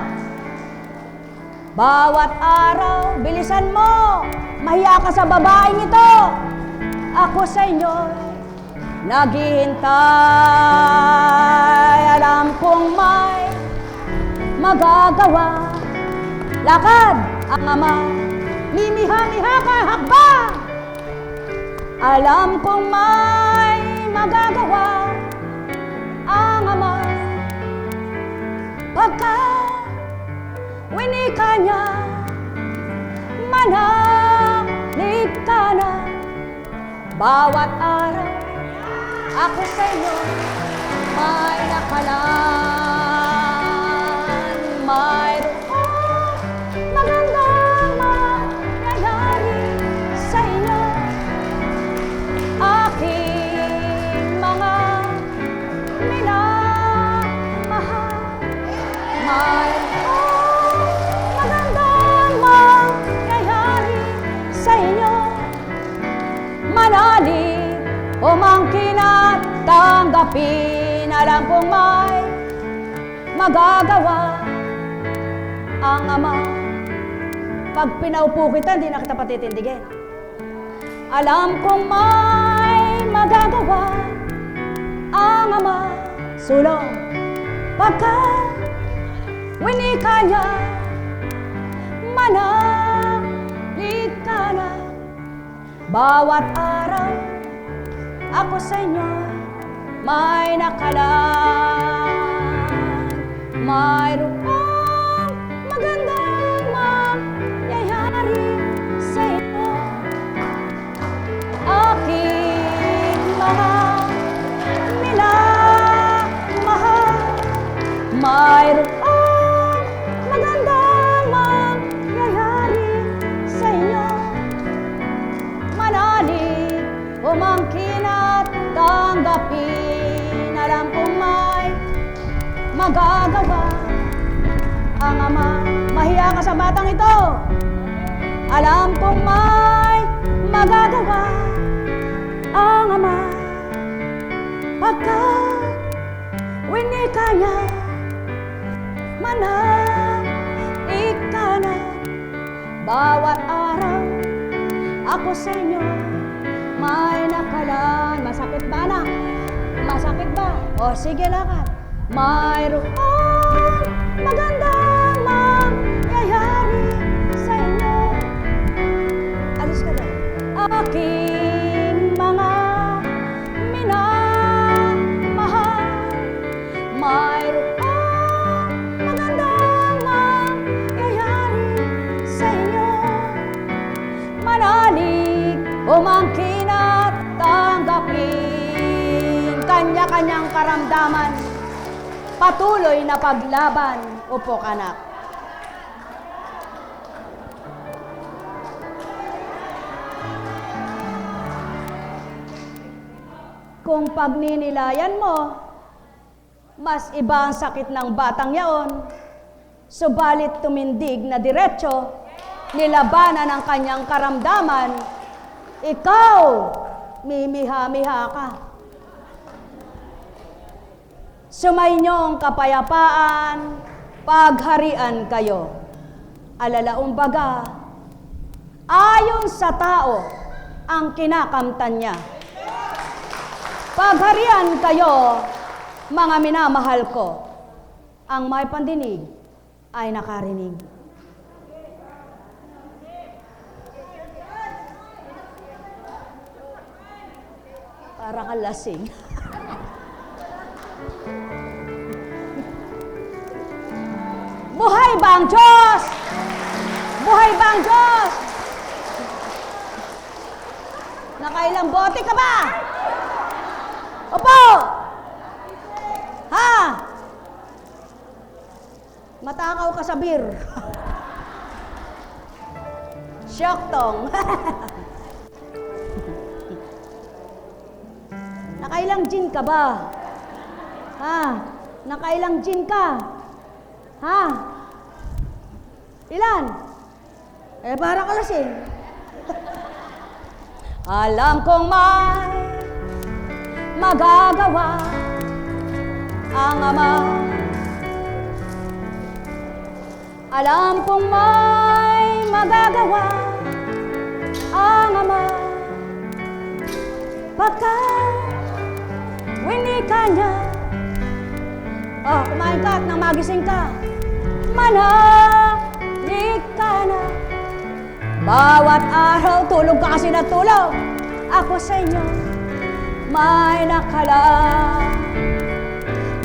Bawat araw, bilisan mo. Mahiya ka sa babaeng ito. Ako sa inyo, naghihintay. Alam kong may magagawa. Lakad ang Ama, mimiha-miha kay hakbang. Alam kong may magagawa ang Ama, pagka winika niya, manalig ka na. Bawat araw ako sa iyo may nakalaan. Mayroong magandang mangyayari sa inyo, aking mga minamahal. Mayroong magandang mangyayari sa inyo, manalig umangkin at tanggapin. Alam kong may magagawa ang Ama. Pag pinaupo kita, hindi na kita patitindigin. Alam kong may magagawa ang Ama. Sulong, pagka winika niya, manalig ka na. Bawat araw ako sa inyo may nakalaan. Mayroong magandang mangyayari sa inyo, aking mga minamahal. Mayroong magandang mangyayari sa inyo, manalig umangkin at tanggapin. Alam kong may magagawa ang Ama. Mahiya ka sa batang ito. Alam kong may magagawa ang Ama, pagka winika niya, manalig ka na. Bawat araw ako sa inyo may nakalaan. Masakit ba, anak? Masakit ba? O sige, lakad. Mayroong magandang mangyayari sa inyo. Alis ka doon. Aking mga minamahal. Mayroong magandang mangyayari sa inyo, manalig umangkin at tanggapin. Kanya-kanyang karamdaman, patuloy na paglaban. Upo ka, anak. Kung pagninilayan mo, mas iba ang sakit ng batang yaon, subalit tumindig na diretso, nilabanan ang kanyang karamdaman, ikaw, mimiha-miha ka. Sumainyo ang kapayapaan, pagharian kayo. Alalaong baga, ayon sa tao ang kinakamtan niya. Pagharian kayo, mga minamahal ko. Ang may pandinig ay nakarinig. Para kang lasing. Buhay ba ang Diyos? Buhay ba ang Diyos? Nakailang bote ka ba? Opo! Ha? Matakaw ka sa beer. Syoktong. Nakailang gin ka ba? Ha? Nakailang gin ka? Ha? Ilan? Para ka lasing. Alam kong may magagawa ang Ama. Alam kong may magagawa ang Ama, pagka winika niya. Oh, kumain ka at nang magising ka. Manahalik ka na. Bawat araw, tulog ka kasi na tulog. Ako sa inyo, may nakalaan.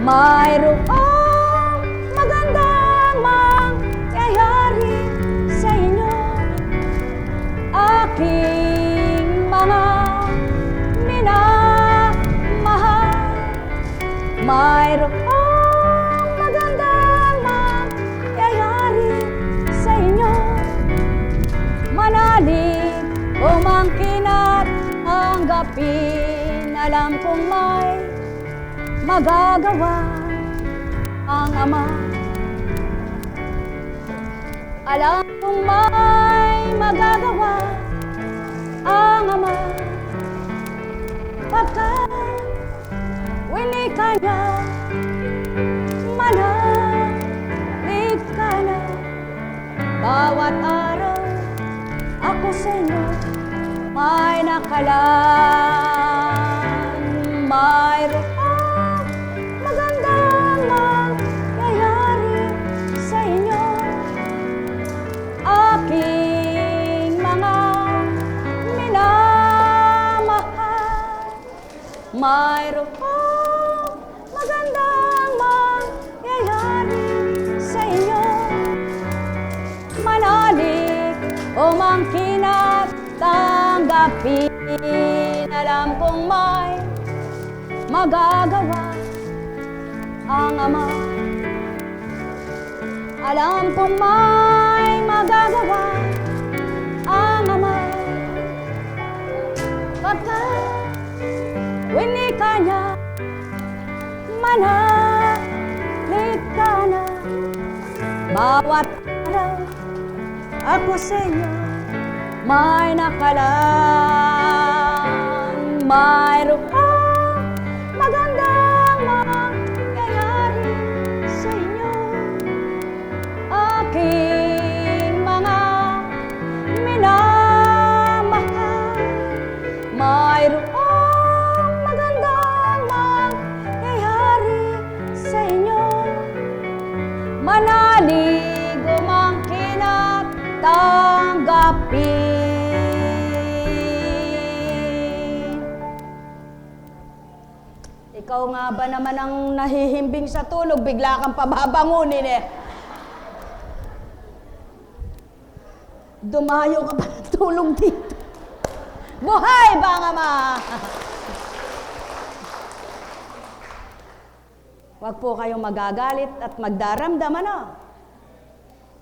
Mayroong magandang mangyayari sa inyo. Aking mga minamahal. Mayroong magandang mangyayari sa inyo. Manalig, umangkin at tanggapin. Alam kong may magagawa ang Ama. Alam kong may magagawa ang Ama. Pagkat winika niya, manalig ka na. Bawat araw, ako sa inyo, may nakalaan. Mayroong magandang mangyayari sa inyo. Aking mga minamahal. Mayroong magandang mangyayari sa inyo. Manalig, umangkin at tanggapin. Alam kong may magagawa ang Ama. Alam kong may magagawa ang Ama. Pagkat winika niya, manalig ka na. Bawat araw, ako sa inyo, may nakalaan. Mayroong magandang mangyayari sa inyo. Aking mga minamahal. Mayroong magandang mangyayari sa inyo. Manalig, umangkin at tanggapin. Ikaw nga ba naman ang nahihimbing sa tulog, bigla kang pababangunin eh. Dumayo ka pa ng tulog dito. Buhay ba ang Ama? Huwag po kayong magagalit at magdaramdam, ano?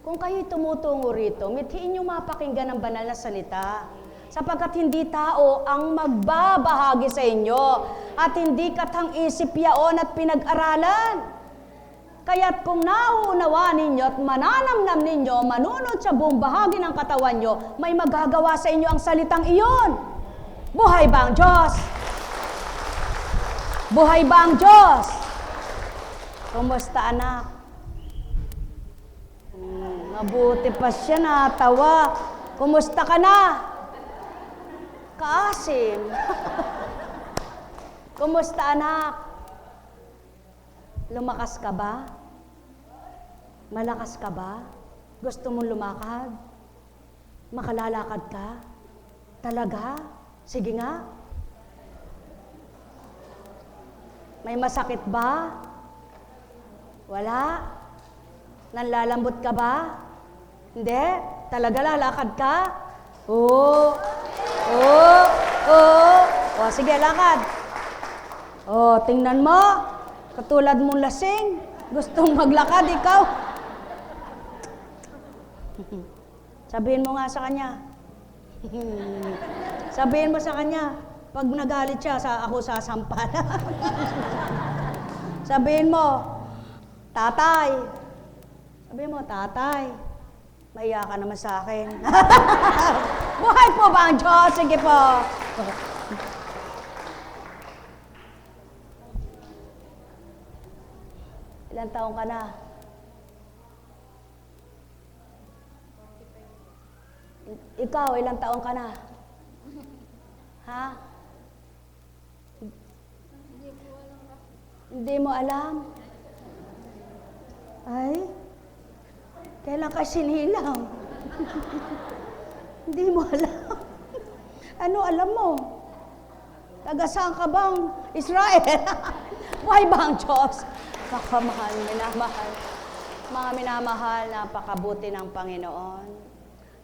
Kung kayo'y tumutungo rito, mithiin niyo mapakinggan ang banal na salita. Sapagkat hindi tao ang magbabahagi sa inyo at hindi katang-isip yaon at pinag-aralan. Kaya't kung nauunawa ninyo at mananamnam ninyo, manunod sa buong bahagi ng katawan nyo, may magagawa sa inyo ang salitang iyon. Buhay ba ang Diyos? Buhay ba ang Diyos? Kumusta, anak? Mabuti pa siya, natawa. Kumusta ka na? Kaasim. Kumusta, anak? Lumakas ka ba? Malakas ka ba? Gusto mong lumakad? Makalalakad ka? Talaga? Sige nga. May masakit ba? Wala? Nanlalambot ka ba? Hindi? Talaga lalakad ka? Oo. Oo. Oo. O, sige, lakad. O, tingnan mo. Katulad mong lasing. Gustong maglakad, ikaw. Sabihin mo nga sa kanya. Sabihin mo sa kanya. Pag nagalit siya, ako sasampa na. Sabihin mo, tatay. Sabihin mo, tatay. Maiya ka naman sa akin. Buhay po ba ang Diyos? Sige po. Ilang taong ka na? Ikaw, ilang taong ka na? Ha? Hindi mo alam? Ay? Kailan ka sinilang? Hindi mo alam. Ano alam mo? Taga saan ka bang Israel? Buhay ba ang Diyos? Kakamahal, minamahal. Mga minamahal, napakabuti ng Panginoon.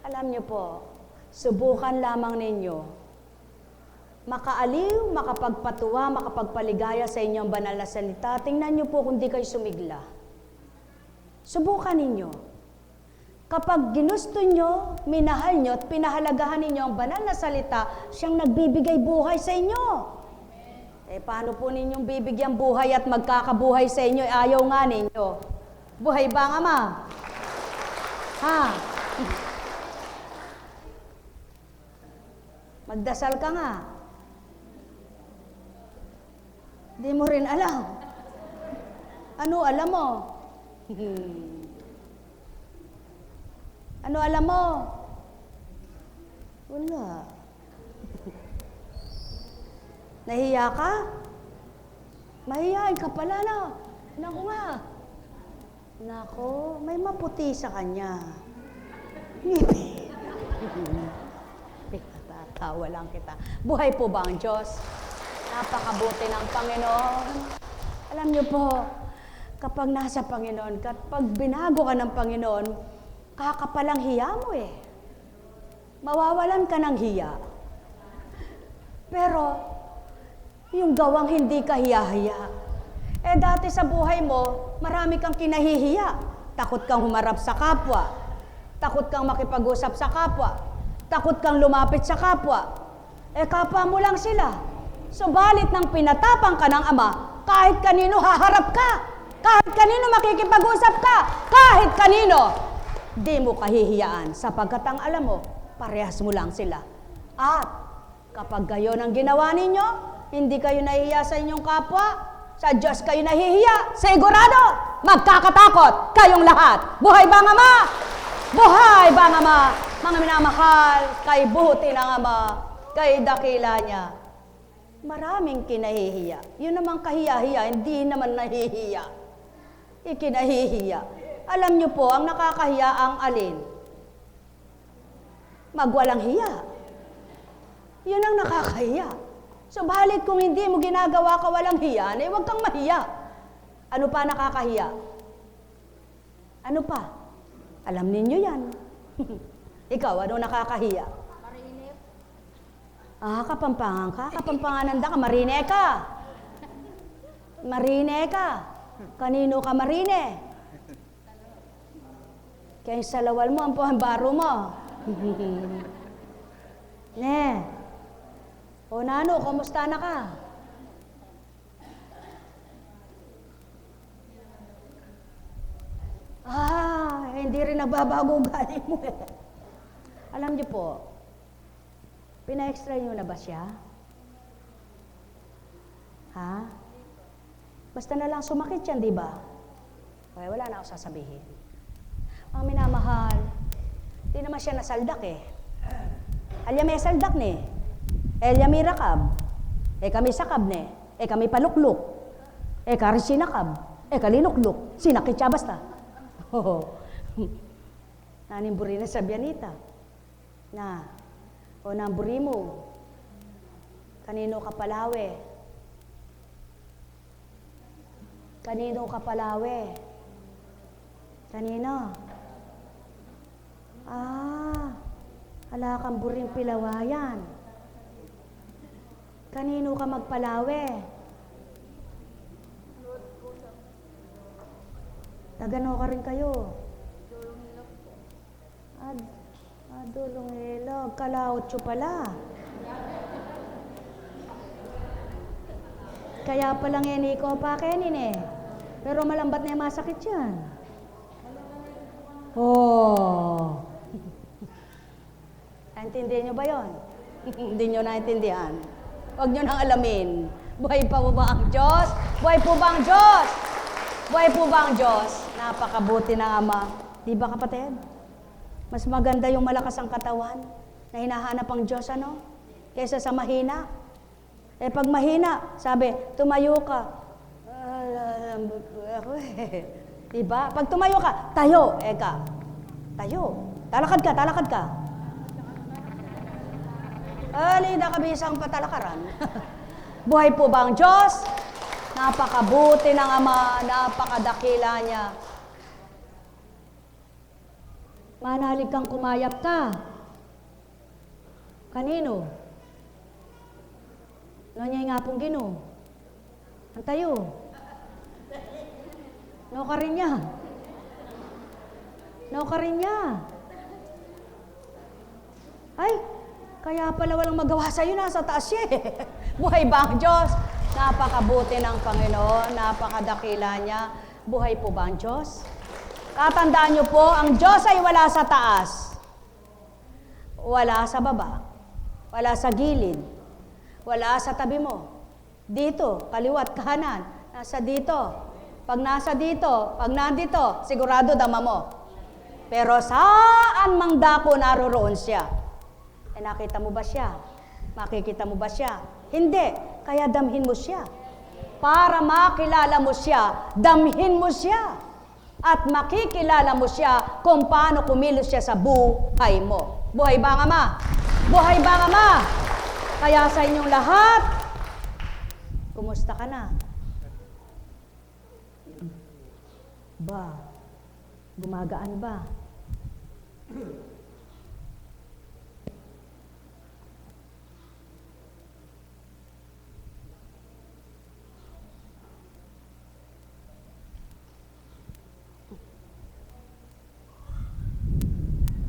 Alam niyo po, subukan lamang ninyo makaaliw, makapagpatuwa, makapagpaligaya sa inyong banal na salita. Tingnan niyo po kung di kayo sumigla. Subukan ninyo. Kapag ginusto nyo, minahal nyo, at pinahalagahan ninyo ang banal na salita, siyang nagbibigay buhay sa inyo. Paano po ninyong bibigyan buhay at magkakabuhay sa inyo? Ayaw nga ninyo. Buhay ba nga, ma? Ha? Magdasal ka nga. Di mo rin alam. Ano alam mo? Ano alam mo? Wala. Nahiya ka? Mahihain ka pala, no? Naku nga. Nako, may maputi sa kanya. Tatawa lang kita. Buhay po ba ang Diyos? Napakabuti ng Panginoon. Alam niyo po, kapag nasa Panginoon, kapag binago ka ng Panginoon, kakapalang hiya mo eh. Mawawalan ka ng hiya. Pero, yung gawang hindi ka hiya-hiya. Dati sa buhay mo, marami kang kinahihiya. Takot kang humarap sa kapwa. Takot kang makipag-usap sa kapwa. Takot kang lumapit sa kapwa. Kapwa mo lang sila. Subalit nang pinatapang ka ng Ama, kahit kanino haharap ka. Kahit kanino makikipag-usap ka. Kahit kanino. Di mo kahihiyaan sapagkat ang alam mo, parehas mo lang sila. At kapag gayon ang ginawa ninyo, hindi kayo nahihiya sa inyong kapwa, sa Diyos kayo nahihiya, sigurado, magkakatakot kayong lahat. Buhay ba ang Ama? Buhay ba ang Ama? Mga minamahal, kay buti ng Ama, kay dakila niya. Maraming kinahihiya. Yun namang kahiya-hiya, hindi naman nahihiya. Ikinahihiya. Alam niyo po, ang nakakahiya ang alin? Magwalang hiya. Yun ang nakakahiya. Subalit kung hindi mo ginagawa ka walang hiya, huwag kang mahiya. Ano pa nakakahiya? Ano pa? Alam ninyo yan. Ikaw, ano nakakahiya? Marinip. Kapampangan ka? Kapampanganan ka, marine ka. Marine ka. Kanino ka marine? Kaya sa lawal mo, ang baro mo. Ne. O Nano, kumusta na ka? Hindi rin nagbabago ugali mo eh. Alam niyo po, pina-extra niyo na ba siya? Ha? Basta na lang sumakit yan, di ba? Okay, wala na ako sasabihin. Ang minamahal, di naman siya nasaldak eh. Alya may saldak ni. Elya may rakab. Kami sakab ni. Kami palukluk. Kari sinakab. Kalinukluk. Sinakit siya basta. Nanimburi na sa biyanita. Na, o namburi mo. Kanino ka palawe? Kanino ka palawe? Kanino? Ala kang buring pilawayan. Kanino ka magpalawe? Tagano ka rin kayo. Dulong ilog. Kalaot siyo pala. Kaya palang yan ikaw pa kenin eh. Pero malambat na yung masakit yan. Oh. Naintindihan nyo ba yun? Hindi nyo naintindihan. Huwag nyo nang alamin. Buhay pa po ba ang Diyos? Buhay po ba ang Diyos? Buhay po ba ang Diyos? Napakabuti ng Ama. Di ba kapatid? Mas maganda yung malakas ang katawan na hinahanap ang Diyos, ano? Kaysa sa mahina. Pag mahina, sabi, tumayo ka. Ako eh. Diba? Pag tumayo ka, tayo. Tayo. Talakad ka, talakad ka. Alida ka bisang patalakaran. Buhay po ba ang Diyos? Napakabuti ng Ama, napakadakila niya. Manalig kang kumayap ka. Kanino? Nanyay nga pong Ginoo. Ang tayo. No ka rin niya. No ka rin niya. Ay, kaya pala walang magawa sa'yo, nasa taas siya eh. Buhay ba ang Diyos? Napakabuti ng Panginoon, napakadakila niya. Buhay po ba ang Diyos? Tatandaan niyo po, ang Diyos ay wala sa taas. Wala sa baba. Wala sa gilid. Wala sa tabi mo. Dito, kaliwat, kanan. Nasa dito. Pag nasa dito, pag nandito, sigurado dama mo. Pero saan mang dako naroroon siya? Eh, nakita mo ba siya? Makikita mo ba siya? Hindi. Kaya damhin mo siya. Para makilala mo siya, damhin mo siya. At makikilala mo siya kung paano kumilos siya sa buhay mo. Buhay ba ang Ama? Buhay ba ang Ama? Kaya sa inyong lahat, kumusta ka na? Ba? Gumagaan ba?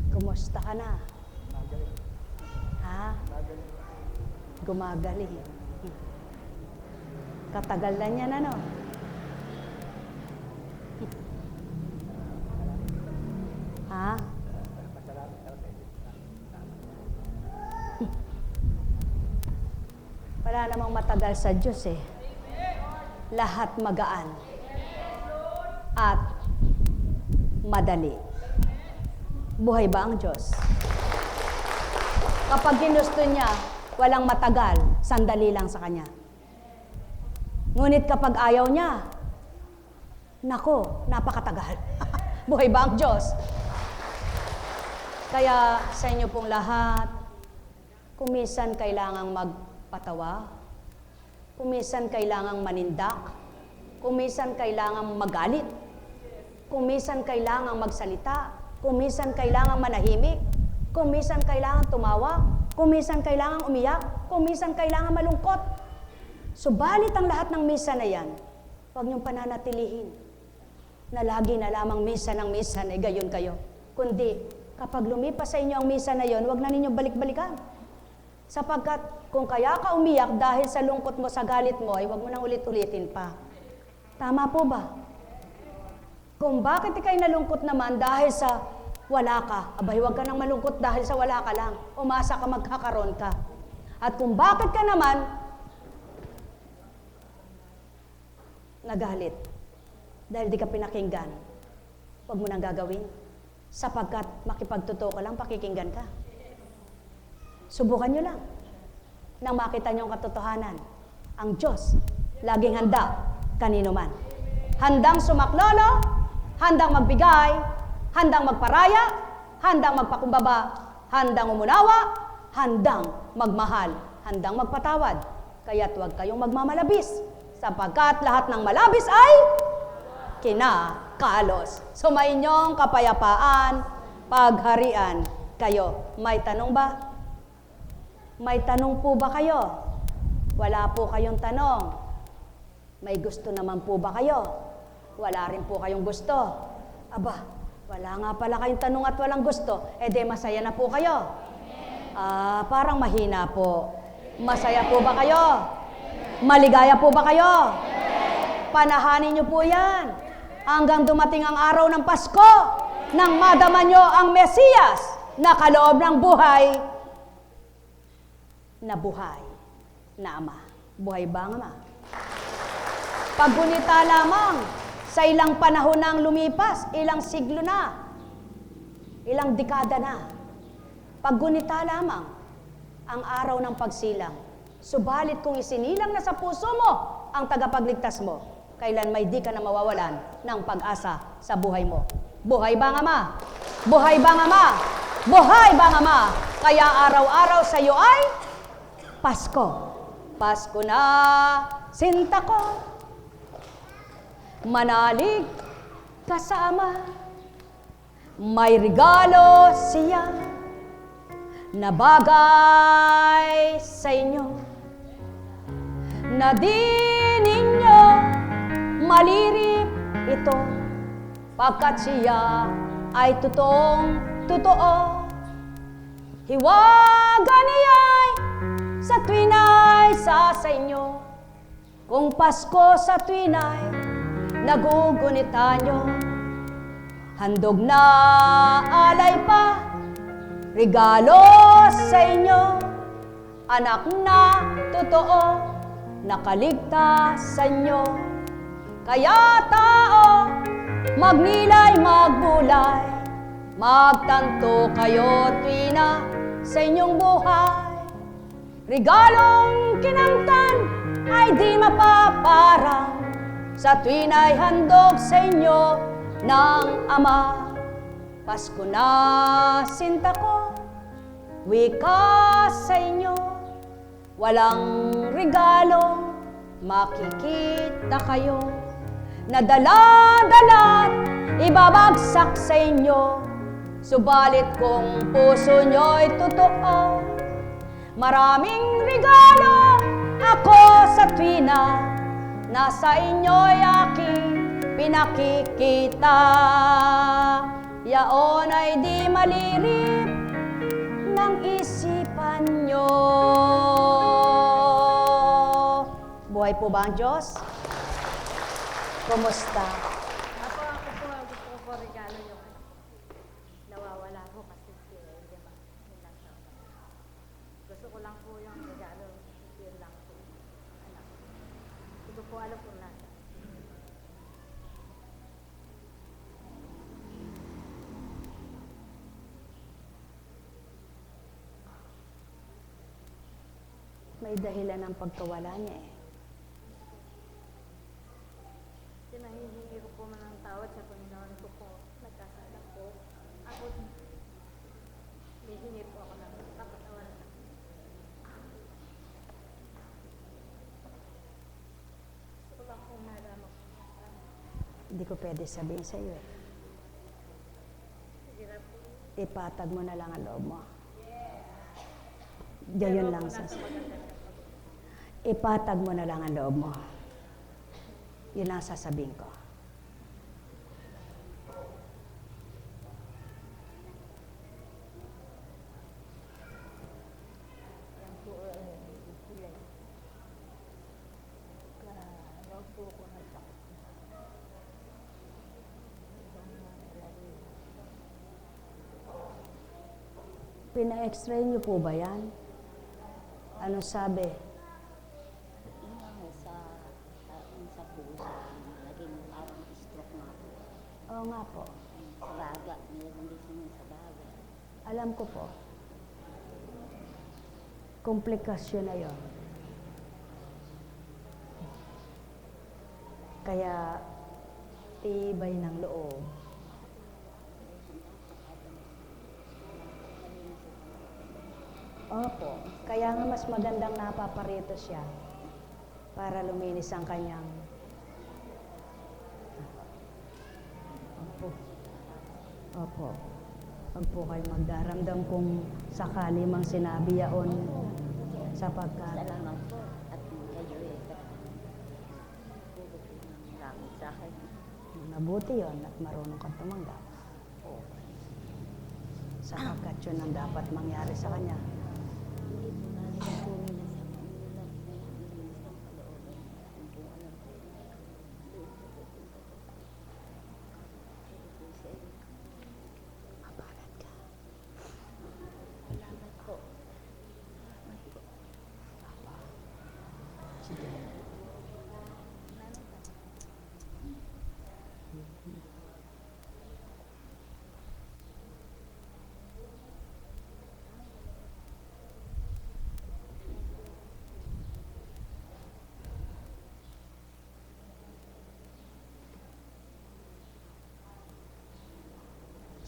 Kumusta ka na? Ha? Gumagaling. Katagal na yan, ano? Ha? Wala namang matagal sa Diyos eh. Lahat magaan. At madali. Buhay ba ang Diyos? Kapag ginusto niya, walang matagal, sandali lang sa Kanya. Ngunit kapag ayaw niya, nako, napakatagal. Buhay ba ang Diyos? Kaya sa inyo pong lahat, kumisan kailangang magpatawa, kumisan kailangang manindak, kumisan kailangang magalit, kumisan kailangang magsalita, kumisan kailangang manahimik, kumisan kailangang tumawa, kumisan kailangang umiyak, kumisan kailangang malungkot. Subalit ang lahat ng misa na yan, huwag niyong pananatilihin na lagi na lamang misa ng misa na gayon kayo. Kundi, kapag lumipas sa inyo ang misa na yon, huwag na ninyong balik-balikan. Sapagkat kung kaya ka umiyak dahil sa lungkot mo, sa galit mo, ay huwag mo nang ulit-ulitin pa. Tama po ba? Kung bakit ikay nalungkot naman dahil sa wala ka, abay huwag ka nang malungkot dahil sa wala ka lang. Umasa ka magkakaroon ka. At kung bakit ka naman nagalit dahil di ka pinakinggan, huwag mo nang gagawin. Sapagkat makipagtotoo ka lang, pakikinggan ka. Subukan nyo lang. Nang makita nyo ang katotohanan, ang Diyos, laging handa, kanino man. Handang sumaklolo, handang magbigay, handang magparaya, handang magpakumbaba, handang umunawa, handang magmahal, handang magpatawad. Kaya't huwag kayong magmamalabis, sapagkat lahat ng malabis ay kinakalos. Sumainyong kapayapaan, pagharian kayo. May tanong ba? May tanong po ba kayo? Wala po kayong tanong. May gusto naman po ba kayo? Wala rin po kayong gusto. Aba, wala nga pala kayong tanong at walang gusto. E de masaya na po kayo. Parang mahina po. Masaya po ba kayo? Maligaya po ba kayo? Panahanin niyo po yan. Hanggang dumating ang araw ng Pasko, nang madama niyo ang Mesiyas na kaloob ng buhay na Ama. Buhay ba ang Ama? Paggunita lamang sa ilang panahon nang lumipas, ilang siglo na, ilang dekada na. Paggunita lamang ang araw ng pagsilang. Subalit kung isinilang na sa puso mo ang tagapagligtas mo, kailan may di ka na mawawalan ng pag-asa sa buhay mo. Buhay ba ang Ama? Buhay bang Ama? Buhay bang Ama? Kaya araw-araw sa iyo ay Pasko. Pasko na, sinta ko. Manalig ka sa Ama. May regalo siya na bagay sa inyo na di ninyo malirip ito pagkat siya ay totoo. Hiwaga niya'y sa tuwina'y sa inyo. Kung Pasko sa tuwina'y nagugunita nyo, handog na alay pa, regalo sa inyo, anak na totoo, nakaligtas sa inyo. Kaya tao, magnilay, magbulay, magtanto kayo tuwina sa inyong buhay. Regalong kinamtan ay di mapaparang, sa tuwina'y handog sa inyo ng Ama. Pasko na, sinta ko, wika sa inyo, walang regalo, makikita kayo, na dala-dala't ibabagsak sa inyo, subalit kung puso nyo'y totoo, maraming regalo ako sa tuwina, nasa inyo'y aking pinakikita. Yaon ay di malirip ng isipan nyo. Buhay po ba ang Diyos? Kumusta? Ako po, gusto ko po regalo yung nawawala po kasi di ba? Yun lang siya. Gusto ko lang po yung regalo, yun lang po. Anak. Hindi ko po alam kung nasa. May dahilan ng pagkawala niya eh. Sinahihingi ko po man ng tawad sa Panginoon ko po. Nagkasala po. Ako, hihingi po ako ng kapatawaran. Gusto ko lang po malaman. Hindi ko pwede sabihin sa iyo eh. Sige na po. Ipatag mo na lang ang loob mo. Gayon lang sa ipatag mo na lang ang loob mo. Yun lang sasabihin ko. Yan po, sila. Wag po ako nagtakot. Pina-x-ray niyo po ba yan? Ano sabi? Sa puso, naging parang stroke nga po. Oo nga po. Sa baga, nilagandisyon niya sa baga. Alam ko po. Komplikasyon na yon. Kaya, tibay ng loob. Opo. Kaya nga mas magandang napaparito siya para luminis ang kanyang. Opo. Opo. Huwag po kayo magdaramdam kung sakali mang sinabi yaon sapagkat Salamat po at kayo maraming sa akin. mabuti yon at marunong kang tumanggap. Sapagkat yun ang dapat mangyari sa kanya. Hindi po namin tunay na sa Panginoon lang na nilinis ng kalooban. Kung po alam ko, doon po pupunta po. Pwede po sa inyo. Mabalat ka. Salamat po. Sige.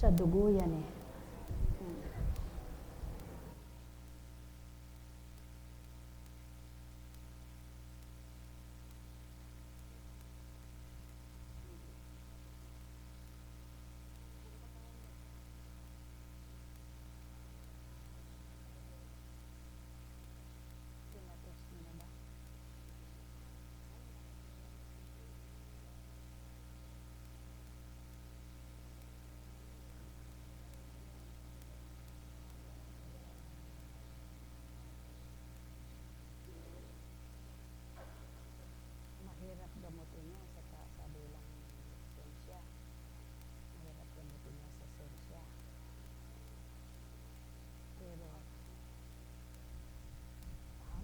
Sa dugo yan eh. Tinatos mo na ba? Mahirap gamutin niya sa kabilang sensya. Mahirap gamutin niya sa sensya. Pero,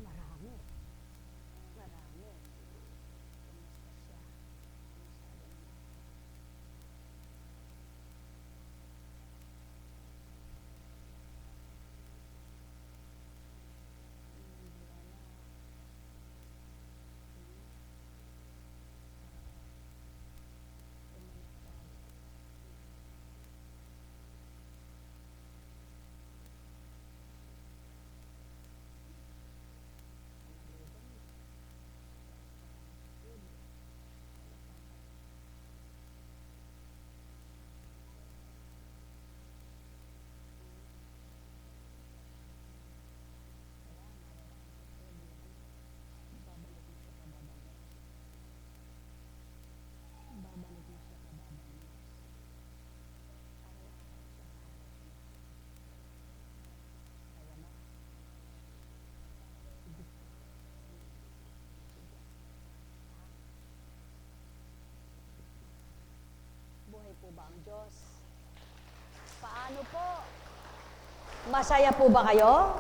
marami. Marami. Kumusta siya? Masyado naman. Hindi na. Babalik na siya kababalik. Kaya na. Buhay po ba ang Diyos? Paano po? Masaya po ba kayo?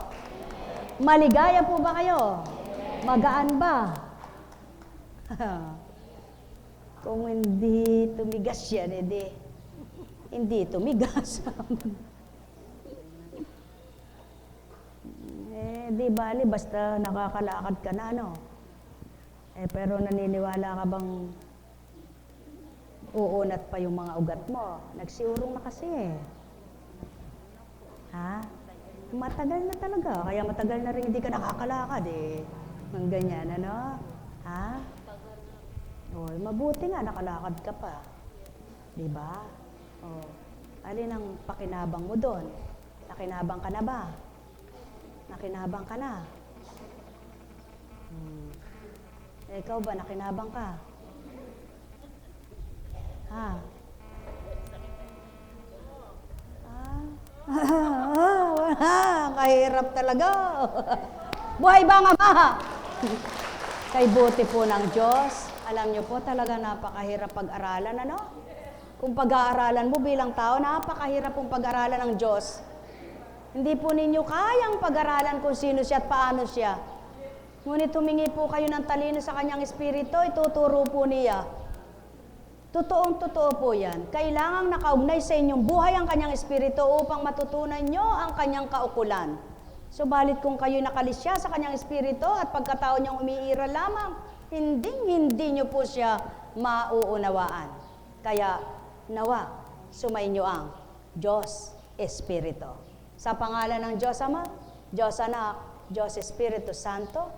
Maligaya po ba kayo? Magaan ba? Kung hindi tumigas yan, edi hindi tumigas. Di bali, basta nakakalakad ka na, no? Pero naniniwala ka bang uunat pa yung mga ugat mo? Nagsiurong na kasi Ha? Matagal na talaga. Kaya matagal na rin hindi ka nakakalakad Ang ganyan, ano? Ha? Mabuti nga, nakalakad ka pa. Di ba? Alin ang pakinabang mo doon? Nakinabang ka na ba? Nakinabang ka na? Ikaw ba, nakinabang ka? Ha? Kahirap talaga. Buhay ba ang Ama? Kay buti po ng Diyos. Alam niyo po, talaga napakahirap pag-aralan, ano? Kung pag-aaralan mo bilang tao, napakahirap pong pag-aralan ng Diyos. Hindi po ninyo kayang pag-aralan kung sino siya at paano siya. Ngunit humingi po kayo ng talino sa kanyang espiritu, ituturo po niya. Totoong-totoo po yan. Kailangang nakaugnay sa inyong buhay ang kanyang espiritu upang matutunan nyo ang kanyang kaukulan. Subalit kung kayo nakalisya sa kanyang espiritu at pagkatao niyang umiiral lamang, hindi nyo po siya mauunawaan. Kaya, nawa, sumainyo ang Diyos Espiritu. Sa pangalan ng Diyos Ama, Diyos Anak, Diyos Espiritu Santo,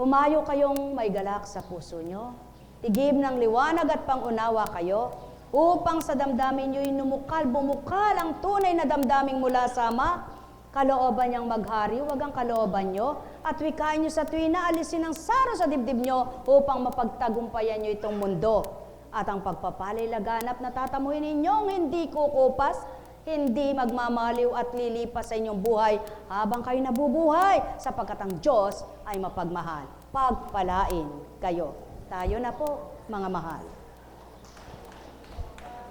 humayo kayong may galak sa puso nyo. Igib ng liwanag at pangunawa kayo upang sa damdamin nyo'y bumukal ang tunay na damdaming mula sa Ama, kalooban niyang maghari, wag ang kalooban nyo, at wikain nyo sa tuwin na alisin ang saro sa dibdib nyo upang mapagtagumpayan nyo itong mundo. At ang pagpapalay laganap na tatamuhin ninyong hindi kukupas, hindi magmamaliw at lilipas sa inyong buhay habang kayo nabubuhay, sapagkat ang Diyos ay mapagmahal. Pagpalain kayo. Tayo na po, mga mahal.